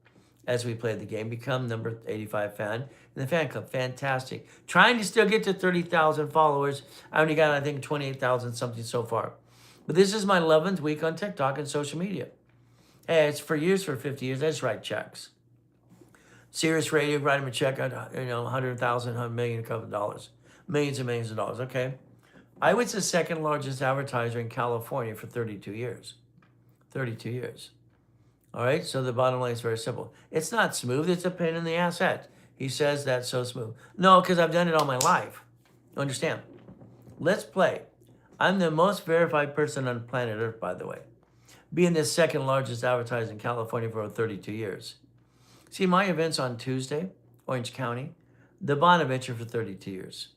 As we played the game, become number 85 fan in the fan club. Fantastic. Trying to still get to 30,000 followers. I only got, I think, 28,000 something so far. But this is my 11th week on TikTok and social media. Hey, it's for years, for 50 years. I just write checks. Sirius Radio, write them a check, 100,000, 100 million, a couple of dollars. Millions and millions of dollars, okay? I was the second largest advertiser in California for 32 years. 32 years. All right, so the bottom line is very simple. It's not smooth, it's a pain in the ass head. He says that's so smooth. No, because I've done it all my life. Understand? Let's play. I'm the most verified person on planet Earth, by the way. Being the second largest advertiser in California for over 32 years. See, my events on Tuesday, Orange County, the Bonaventure for 32 years.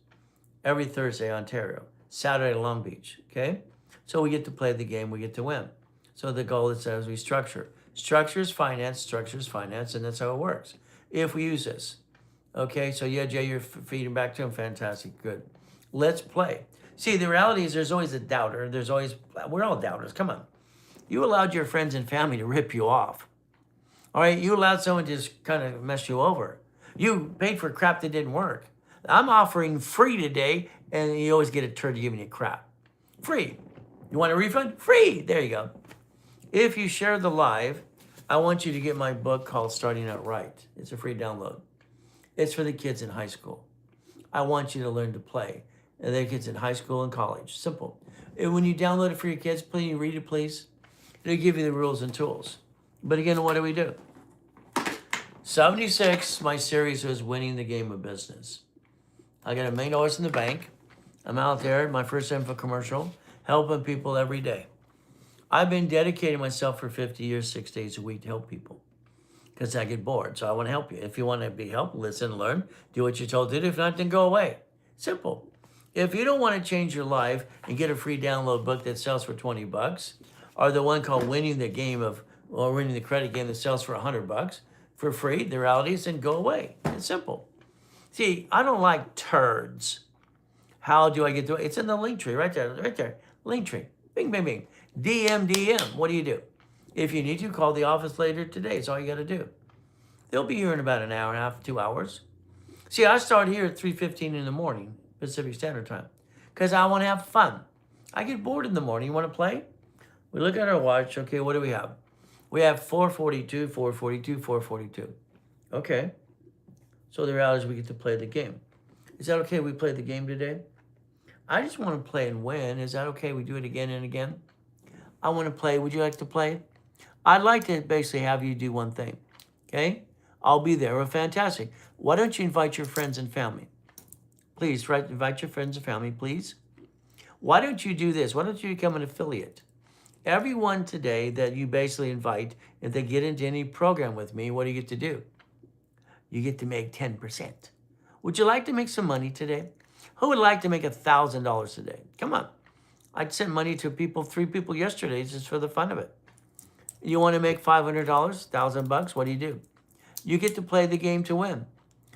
Every Thursday, Ontario. Saturday, Long Beach, okay? So we get to play the game, we get to win. So the goal is as we structure. Structure is finance, and that's how it works. If we use this. Okay, so yeah, Jay, you're feeding back to him. Fantastic, good. Let's play. See, the reality is there's always a doubter. We're all doubters, come on. You allowed your friends and family to rip you off. All right, you allowed someone to just kind of mess you over. You paid for crap that didn't work. I'm offering free today, and you always get a turd giving you crap. Free. You want a refund? Free. There you go. If you share the live, I want you to get my book called Starting Out Right. It's a free download. It's for the kids in high school. I want you to learn to play. And they're kids in high school and college. Simple. And when you download it for your kids, please read it, please. It'll give you the rules and tools. But again, what do? 76, my series was winning the game of business. I got $1 million in the bank. I'm out there, my first info commercial, helping people every day. I've been dedicating myself for 50 years, 6 days a week to help people because I get bored. So I want to help you. If you want to be helped, listen, learn, do what you're told to do. If not, then go away. Simple. If you don't want to change your life and get a free download book that sells for $20, or the one called Winning the Credit Game that sells for $100 for free, the reality is then go away. It's simple. See, I don't like turds. How do I get to it? It's in the link tree right there, link tree. Bing, bing, bing. DM. What do you do? If you need to, call the office later today. It's all you got to do. They'll be here in about an hour and a half, 2 hours. See, I start here at 3:15 in the morning, Pacific Standard Time, because I want to have fun. I get bored in the morning. You want to play? We look at our watch. Okay, what do we have? We have 4:42, 4:42, 4:42. Okay. So the reality is we get to play the game. Is that okay we play the game today? I just want to play and win. Is that okay we do it again and again? I want to play. Would you like to play? I'd like to basically have you do one thing. Okay? I'll be there. Well, fantastic. Why don't you invite your friends and family? Please, invite your friends and family, please. Why don't you do this? Why don't you become an affiliate? Everyone today that you basically invite, if they get into any program with me, what do you get to do? You get to make 10%. Would you like to make some money today? Who would like to make $1,000 today? Come on. I sent money to 3 people yesterday just for the fun of it. You want to make $500, $1,000? What do? You get to play the game to win.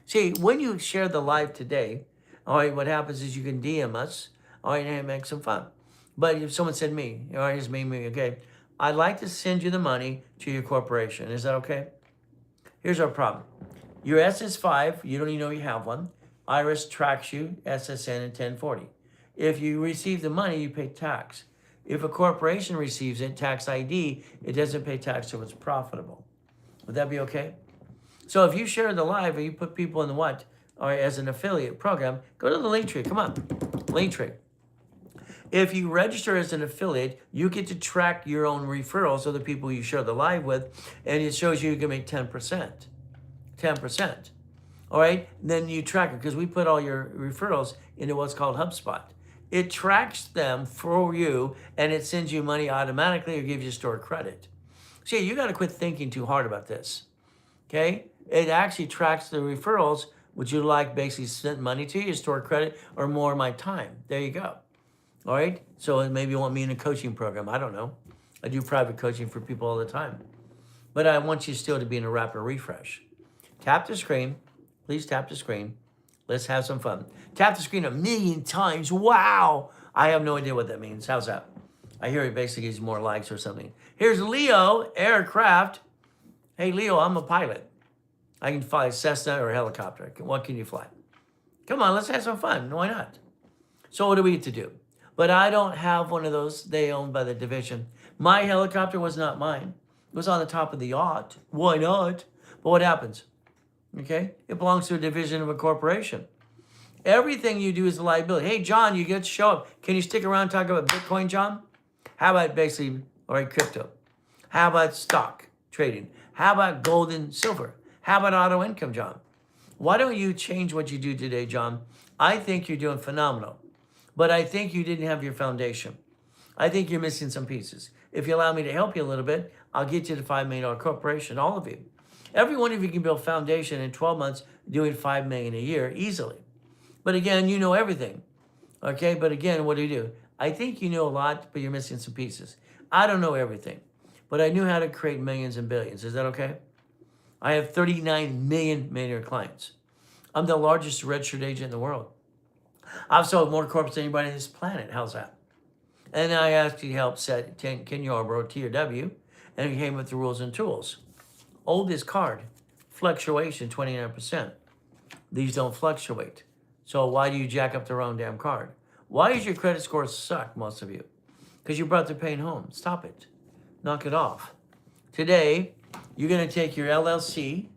See, when you share the live today, all right, what happens is you can DM us, all right, and make some fun. But if someone said me, all right, it's me, okay, I'd like to send you the money to your corporation. Is that okay? Here's our problem. Your SS5, you don't even know you have one. IRS tracks you, SSN and 1040. If you receive the money, you pay tax. If a corporation receives it, tax ID, it doesn't pay tax if it's profitable. Would that be okay? So if you share the live or you put people in the what, or as an affiliate program, go to the link tree. Come on, link tree. If you register as an affiliate, you get to track your own referrals of the people you share the live with, and it shows you can make 10%. 10%. All right? Then you track it because we put all your referrals into what's called HubSpot. It tracks them for you and it sends you money automatically or gives you store credit. See, you got to quit thinking too hard about this. Okay? It actually tracks the referrals. Would you like basically send money to you, store credit, or more of my time? There you go. All right? So maybe you want me in a coaching program. I don't know. I do private coaching for people all the time. But I want you still to be in a rapid refresh. Tap the screen. Please tap the screen. Let's have some fun. Tap the screen 1,000,000 times. Wow. I have no idea what that means. How's that? I hear it basically gives more likes or something. Here's Leo Aircraft. Hey, Leo, I'm a pilot. I can fly a Cessna or a helicopter. What can you fly? Come on, let's have some fun. Why not? So what do we get to do? But I don't have one of those. They owned by the division. My helicopter was not mine. It was on the top of the yacht. Why not? But what happens? Okay? It belongs to a division of a corporation. Everything you do is a liability. Hey, John, you get to show up. Can you stick around and talk about Bitcoin, John? How about basically, all right, crypto? How about stock trading? How about gold and silver? How about auto income, John? Why don't you change what you do today, John? I think you're doing phenomenal. But I think you didn't have your foundation. I think you're missing some pieces. If you allow me to help you a little bit, I'll get you to $5 million corporation, all of you. Every one of you can build foundation in 12 months doing $5 million a year easily. But again, you know everything. Okay, but again, what do? I think you know a lot, but you're missing some pieces. I don't know everything, but I knew how to create millions and billions. Is that okay? I have 39 million millionaire clients. I'm the largest registered agent in the world. I've sold more corporates than anybody on this planet. How's that? And I asked you to help set Ken Yarbrough, T or W, and he came with the rules and tools. Oldest card, fluctuation 29%. These don't fluctuate. So why do you jack up the wrong damn card? Why does your credit score suck, most of you? Because you brought the pain home. Stop it. Knock it off. Today, you're going to take your LLC,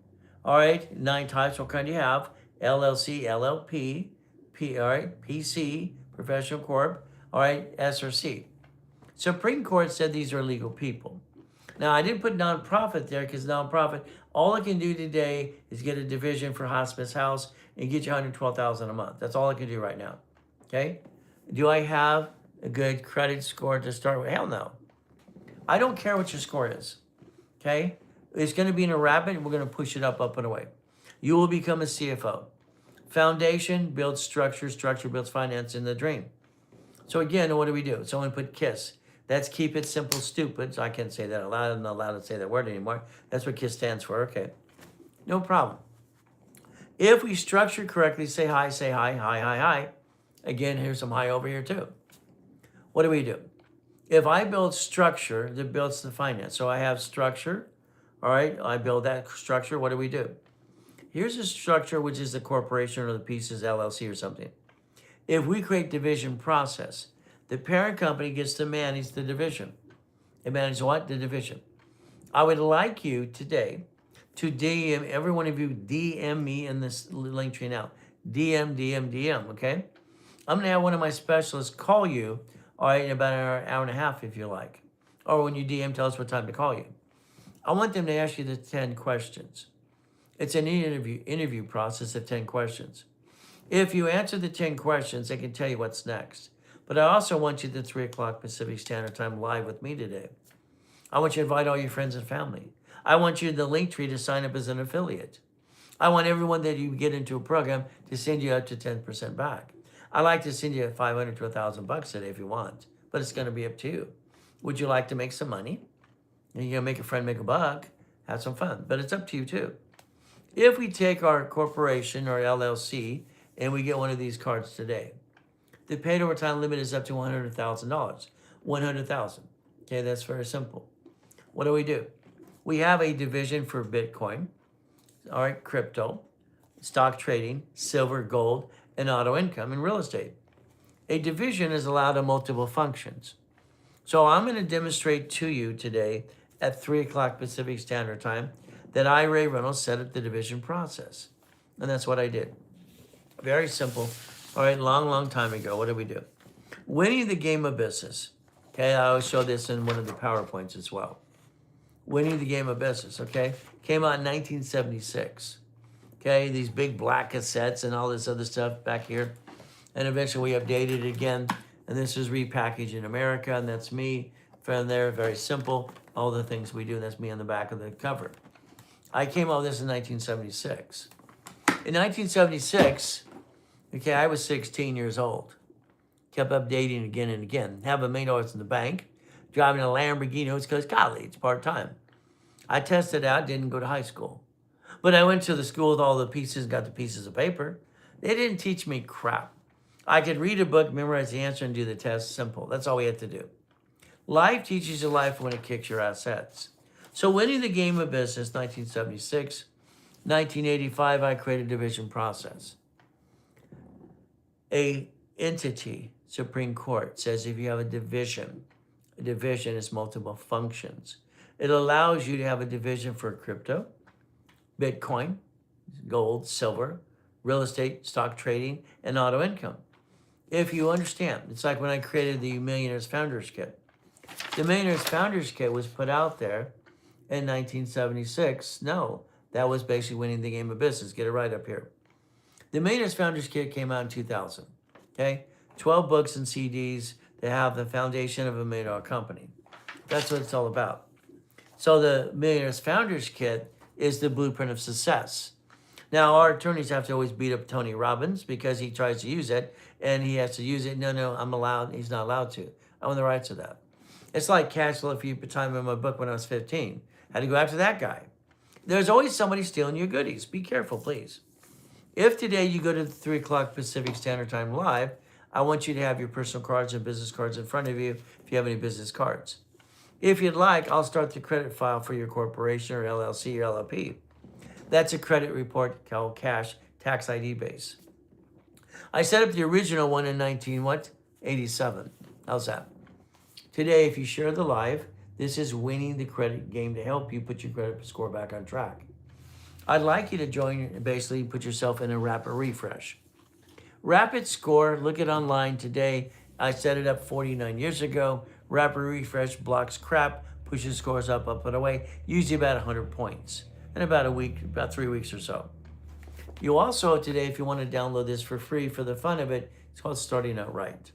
all right, 9 types, what kind do you have? LLC, LLP, all right, PC, Professional Corp, all right, S or C. Supreme Court said these are legal people. Now, I didn't put nonprofit there because nonprofit, all it can do today is get a division for hospice house and get you $112,000 a month. That's all I can do right now, okay? Do I have a good credit score to start with? Hell no. I don't care what your score is, okay? It's going to be in a rapid, we're going to push it up and away. You will become a CFO. Foundation builds structure, structure builds finance in the dream. So again, what do? Someone put KISS. That's keep it simple, stupid. So I can't say that aloud. I'm not allowed to say that word anymore. That's what KISS stands for. Okay. No problem. If we structure correctly, say hi, hi. Again, here's some hi over here too. What do? If I build structure, that builds the finance. So I have structure. All right. I build that structure. What do? Here's a structure, which is the corporation or the pieces LLC or something. If we create division process, the parent company gets to manage the division. It manages what? The division. I would like you today to DM, every one of you DM me in this link tree now. DM, okay? I'm gonna have one of my specialists call you, all right, in about an hour and a half if you like. Or when you DM, tell us what time to call you. I want them to ask you the 10 questions. It's an interview process of 10 questions. If you answer the 10 questions, they can tell you what's next. But I also want you to 3 o'clock Pacific Standard Time live with me today. I want you to invite all your friends and family. I want you to the link tree to sign up as an affiliate. I want everyone that you get into a program to send you up to 10% back. I like to send you $500 to $1,000 today if you want, but it's going to be up to you. Would you like to make some money? You're going to make a friend make a buck, have some fun, but it's up to you too. If we take our corporation or LLC and we get one of these cards today, the paid overtime limit is up to $100,000. $100,000. Okay, that's very simple. What do? We have a division for Bitcoin, all right, crypto, stock trading, silver, gold, and auto income and real estate. A division is allowed in multiple functions. So I'm going to demonstrate to you today at 3 o'clock Pacific Standard Time that I, Ray Reynolds, set up the division process. And that's what I did. Very simple. All right, long time ago, what did we do? Winning the game of business. Okay, I always show this in one of the PowerPoints as well. Winning the game of business, okay? Came out in 1976. Okay, these big black cassettes and all this other stuff back here. And eventually we updated it again. And this is repackaged in America, and that's me from there. Very simple. All the things we do, and that's me on the back of the cover. I came out with this in 1976. In 1976, okay, I was 16 years old. Kept updating again and again. Have $1 million in the bank. Driving a Lamborghini. It's because college, part-time. I tested out, didn't go to high school. But I went to the school with all the pieces, got the pieces of paper. They didn't teach me crap. I could read a book, memorize the answer, and do the test. Simple. That's all we had to do. Life teaches you life when it kicks your assets. So winning the game of business, 1976. 1985, I created a division process. A entity, Supreme Court, says if you have a division is multiple functions. It allows you to have a division for crypto, Bitcoin, gold, silver, real estate, stock trading, and auto income. If you understand, it's like when I created the Millionaires Founders Kit. The Millionaires Founders Kit was put out there in 1976. No, that was basically winning the game of business. Get it right up here. The Millionaires Founders Kit came out in 2000. Okay, 12 books and CDs that have the foundation of $1 million company. That's what it's all about. So the Millionaires Founders Kit is the blueprint of success. Now, our attorneys have to always beat up Tony Robbins because he tries to use it, and he has to use it. No, I'm allowed. He's not allowed to. I own the rights of that. It's like cash flow for you time in my book when I was 15. Had to go after that guy. There's always somebody stealing your goodies. Be careful, please. If today you go to the 3 o'clock Pacific Standard Time live, I want you to have your personal cards and business cards in front of you if you have any business cards. If you'd like, I'll start the credit file for your corporation or LLC or LLP. That's a credit report called cash tax ID base. I set up the original one in 1987. How's that? Today, if you share the live, this is winning the credit game to help you put your credit score back on track. I'd like you to join and basically put yourself in a rapid refresh. Rapid score, look it online today. I set it up 49 years ago. Rapid refresh blocks crap, pushes scores up and away, usually about 100 points in about a week, about 3 weeks or so. You also today, if you want to download this for free for the fun of it, it's called Starting Out Right.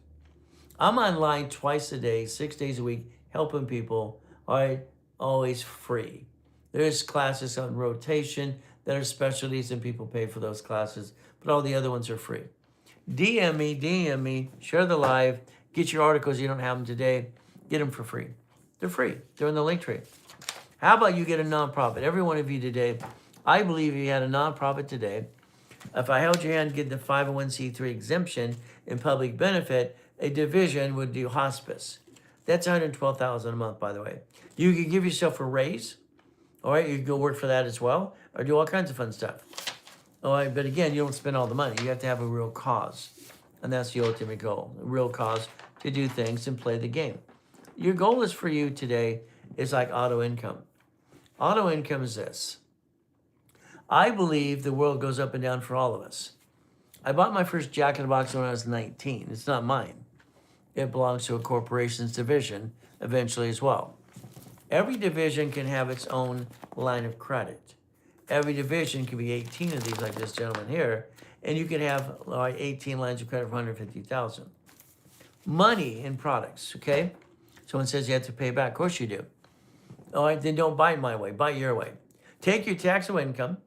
I'm online twice a day, 6 days a week, helping people, all right, always free. There's classes on rotation that are specialties and people pay for those classes, but all the other ones are free. DM me, share the live, get your articles, you don't have them today, get them for free. They're free, they're in the link tree. How about you get a nonprofit? Every one of you today, I believe if you had a nonprofit today, if I held your hand, get the 501c3 exemption in public benefit, a division would do hospice. That's $112,000 a month, by the way. You could give yourself a raise. All right, you can go work for that as well, or do all kinds of fun stuff. All right, but again, you don't spend all the money. You have to have a real cause, and that's the ultimate goal, a real cause to do things and play the game. Your goal is for you today is like auto income. Auto income is this. I believe the world goes up and down for all of us. I bought my first Jack in the Box when I was 19. It's not mine. It belongs to a corporation's division eventually as well. Every division can have its own line of credit. Every division can be 18 of these like this gentleman here, and you can have 18 lines of credit for $150,000. Money in products, okay? Someone says you have to pay back. Of course you do. All right, then don't buy it my way. Buy it your way. Take your taxable income.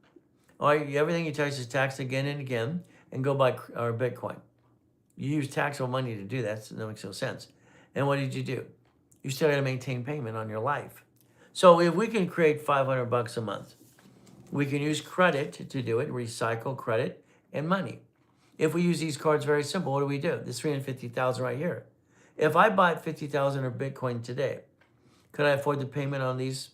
All right, everything you touch is taxed again and again, and go buy Bitcoin. You use taxable money to do that. That makes no sense. And what did you do? You still got to maintain payment on your life. So if we can create $500 a month, we can use credit to do it, recycle credit and money. If we use these cards, very simple, what do we do? This $350,000 right here. If I bought 50,000 of Bitcoin today, could I afford the payment on these?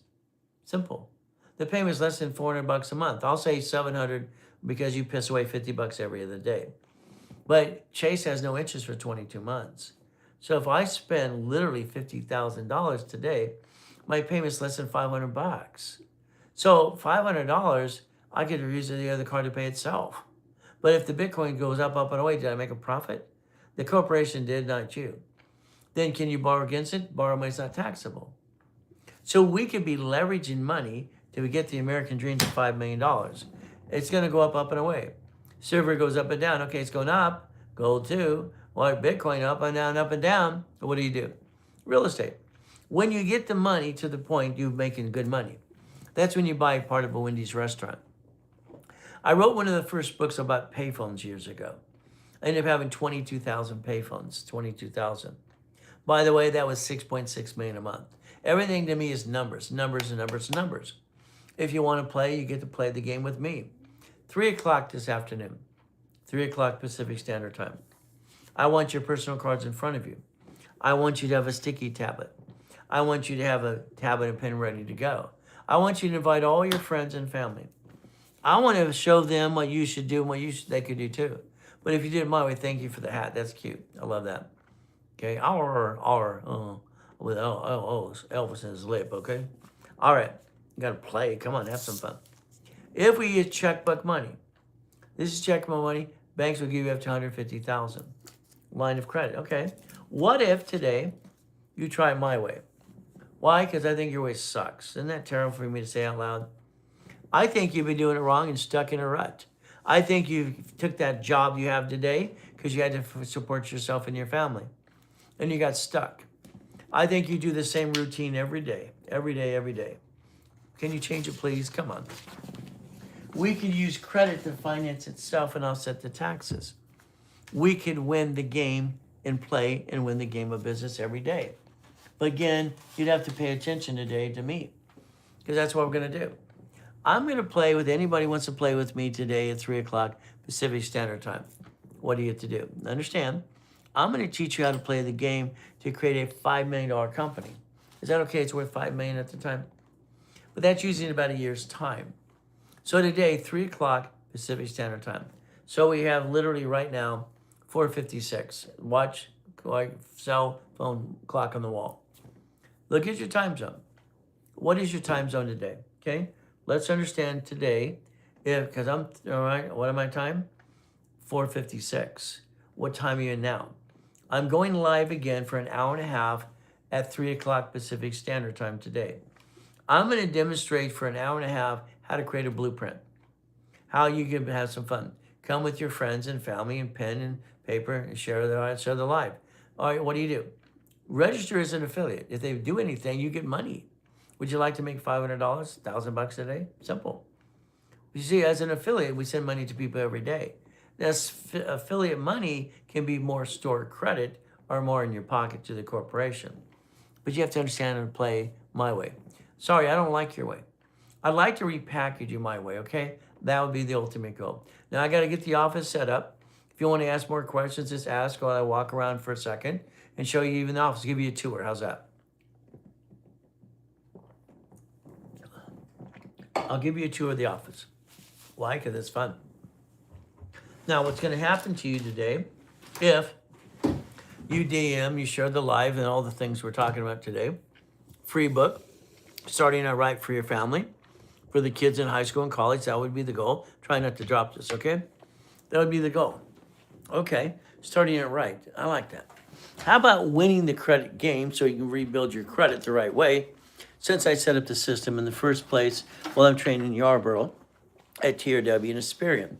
Simple. The payment is less than $400 a month. I'll say $700 because you piss away $50 every other day. But Chase has no interest for 22 months. So if I spend literally $50,000 today, my payment's less than $500. So $500, I could use the other card to pay itself. But if the Bitcoin goes up and away, did I make a profit? The corporation did, not you. Then can you borrow against it? Borrow money is not taxable. So we could be leveraging money to get the American dream to $5 million. It's going to go up and away. Silver goes up and down. Okay, it's going up. Gold too. Well, Bitcoin up and down, up and down. So what do? Real estate. When you get the money to the point you're making good money, that's when you buy part of a Wendy's restaurant. I wrote one of the first books about payphones years ago. I ended up having 22,000 payphones, 22,000. By the way, that was 6.6 million a month. Everything to me is numbers, numbers, and numbers, and numbers. If you want to play, you get to play the game with me. 3 o'clock this afternoon, 3 o'clock Pacific Standard Time. I want your personal cards in front of you. I want you to have a sticky tablet. I want you to have a tablet and pen ready to go. I want you to invite all your friends and family. I want to show them what you should do and what they could do too. But if you did it my way, thank you for the hat. That's cute. I love that. Okay, with Elvis in his lip, okay? All right, you gotta play. Come on, have some fun. If we use checkbook money, this is checkbook money, banks will give you up to $150,000. Line of credit, okay. What if today you try it my way? Why? Because I think your way sucks. Isn't that terrible for me to say out loud? I think you've been doing it wrong and stuck in a rut. I think you took that job you have today because you had to support yourself and your family. And you got stuck. I think you do the same routine every day, every day, every day. Can you change it, please? Come on. We could use credit to finance itself and offset the taxes. We could win the game and play and win the game of business every day. But again, you'd have to pay attention today to me because that's what we're going to do. I'm going to play with anybody who wants to play with me today at 3 o'clock Pacific Standard Time. What do you have to do? Understand? I'm going to teach you how to play the game to create a $5 million company. Is that okay? It's worth $5 million at the time. But that's usually in about a year's time. So today, 3 o'clock Pacific Standard Time. So we have literally right now 4:56. Watch, like cell phone clock on the wall. Look at your time zone. What is your time zone today? Okay, let's understand today. Because I'm all right. What am I time? 4:56. What time are you in now? I'm going live again for an hour and a half at 3 o'clock Pacific Standard Time today. I'm going to demonstrate for an hour and a half how to create a blueprint, how you can have some fun. Come with your friends and family and pen and paper and share the live. All right, what do? Register as an affiliate. If they do anything, you get money. Would you like to make $500, $1,000 a day? Simple. You see, as an affiliate, we send money to people every day. This affiliate money can be more stored credit or more in your pocket to the corporation. But you have to understand and play my way. Sorry, I don't like your way. I'd like to repackage you my way, okay? That would be the ultimate goal. Now, I got to get the office set up. If you want to ask more questions, just ask while I walk around for a second and show you even the office, give you a tour. How's that? I'll give you a tour of the office. Why? Because it's fun. Now, what's going to happen to you today, if you DM, you share the live and all the things we're talking about today, free book, starting out right for your family, for the kids in high school and college, that would be the goal. Try not to drop this, okay? That would be the goal. Okay, starting it right. I like that. How about winning the credit game so you can rebuild your credit the right way? Since I set up the system in the first place while I'm training in Yarborough at TRW and Asperian.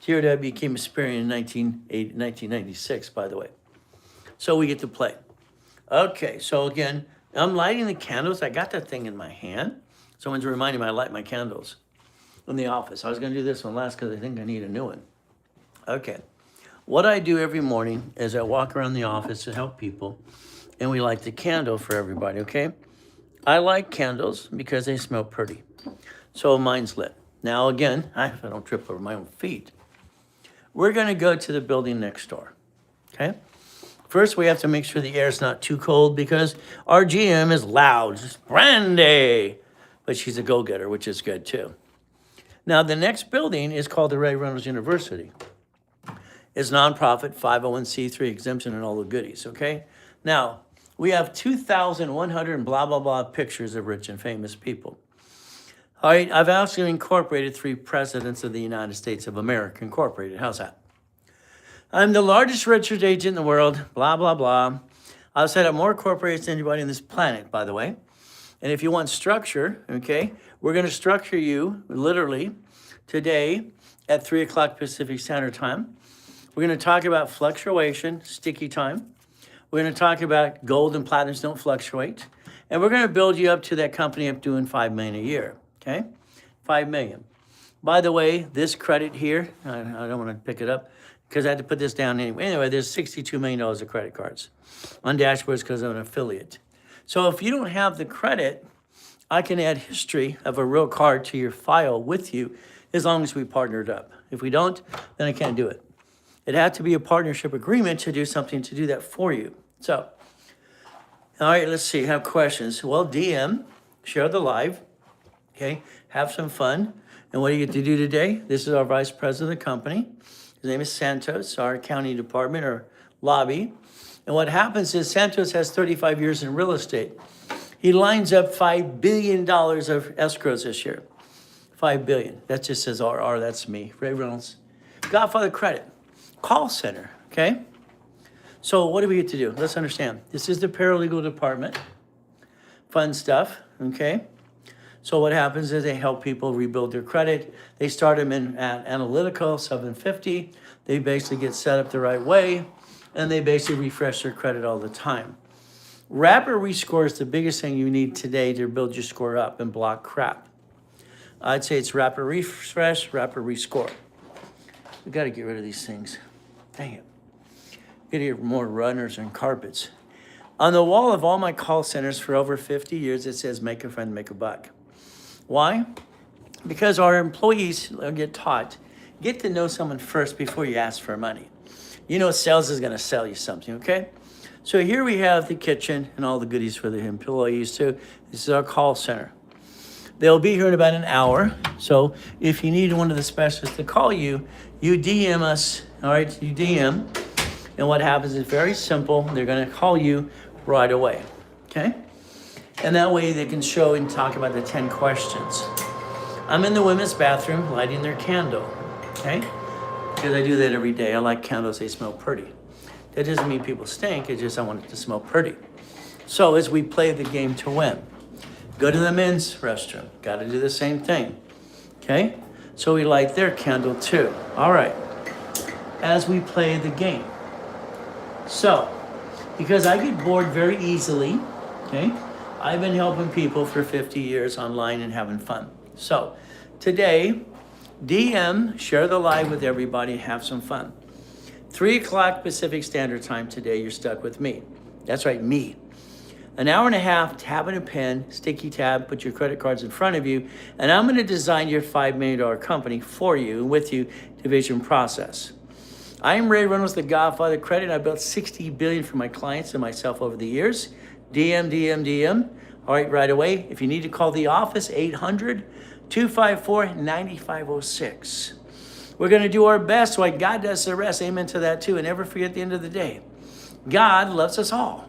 TRW became Asperian in 1996, by the way. So we get to play. Okay, so again, I'm lighting the candles. I got that thing in my hand. Someone's reminding me I light my candles in the office. I was going to do this one last because I think I need a new one. Okay. What I do every morning is I walk around the office to help people, and we light the candle for everybody, okay? I like candles because they smell pretty. So mine's lit. Now, again, I don't trip over my own feet. We're going to go to the building next door, okay? First, we have to make sure the air's not too cold because our GM is loud. It's Brandy. But she's a go-getter, which is good too. Now, the next building is called the Ray Reynolds University. It's nonprofit, 501c3 exemption and all the goodies, okay? Now, we have 2,100 and blah, blah, blah pictures of rich and famous people. All right, I've actually incorporated 3 presidents of the United States of America Incorporated. How's that? I'm the largest registered agent in the world, blah, blah, blah. I've set up more corporations than anybody on this planet, by the way. And if you want structure, okay, we're going to structure you literally today at 3 o'clock Pacific Standard Time. We're going to talk about fluctuation, sticky time. We're going to talk about gold and platinums don't fluctuate. And we're going to build you up to that company up doing $5 million a year, okay? $5 million. By the way, this credit here, I don't want to pick it up because I had to put this down anyway. Anyway, there's $62 million of credit cards on dashboards because I'm an affiliate. So if you don't have the credit, I can add history of a real card to your file with you as long as we partnered up. If we don't, then I can't do it. It had to be a partnership agreement to do something to do that for you. So, all right, let's see, have questions. Well, DM, share the live, okay? Have some fun. And what do you get to do today? This is our vice president of the company. His name is Santos, our accounting department or lobby. And what happens is Santos has 35 years in real estate. He lines up $5 billion of escrows this year. $5 billion. That just says RR, that's me, Ray Reynolds. Godfather Credit, call center, okay? So what do we get to do? Let's understand. This is the paralegal department. Fun stuff, okay? So what happens is they help people rebuild their credit. They start them in analytical, 750. They basically get set up the right way, and they basically refresh their credit all the time. Rapid rescore is the biggest thing you need today to build your score up and block crap. I'd say it's rapid refresh, rapid rescore. We got to get rid of these things. Dang it. Got to get more runners and carpets. On the wall of all my call centers for over 50 years, it says, make a friend, make a buck. Why? Because our employees get taught, get to know someone first before you ask for money. You know, sales is going to sell you something, okay? So here we have the kitchen and all the goodies for the employees too. This is our call center. They'll be here in about an hour. So if you need one of the specialists to call you, you DM us, all right? You DM. And what happens is very simple. They're going to call you right away, okay? And that way they can show and talk about the 10 questions. I'm in the women's bathroom lighting their candle, okay? Because I do that every day. I like candles, they smell pretty. That doesn't mean people stink, it's just I want it to smell pretty. So as we play the game to win, go to the men's restroom, gotta do the same thing, okay? So we light their candle too. All right, as we play the game. So, because I get bored very easily, okay? I've been helping people for 50 years online and having fun. So, today, DM, share the live with everybody, have some fun. 3 o'clock Pacific Standard Time today, you're stuck with me. That's right, me. An hour and a half, tab and a pen, sticky tab, put your credit cards in front of you, and I'm gonna design your $5 million company for you and with you, division process. I am Ray Reynolds, the Godfather Credit. I built $60 billion for my clients and myself over the years. DM, DM, DM. All right away. If you need to call the office, 800-254-9506. We're going to do our best while God does the rest. Amen to that too. And never forget at the end of the day, God loves us all.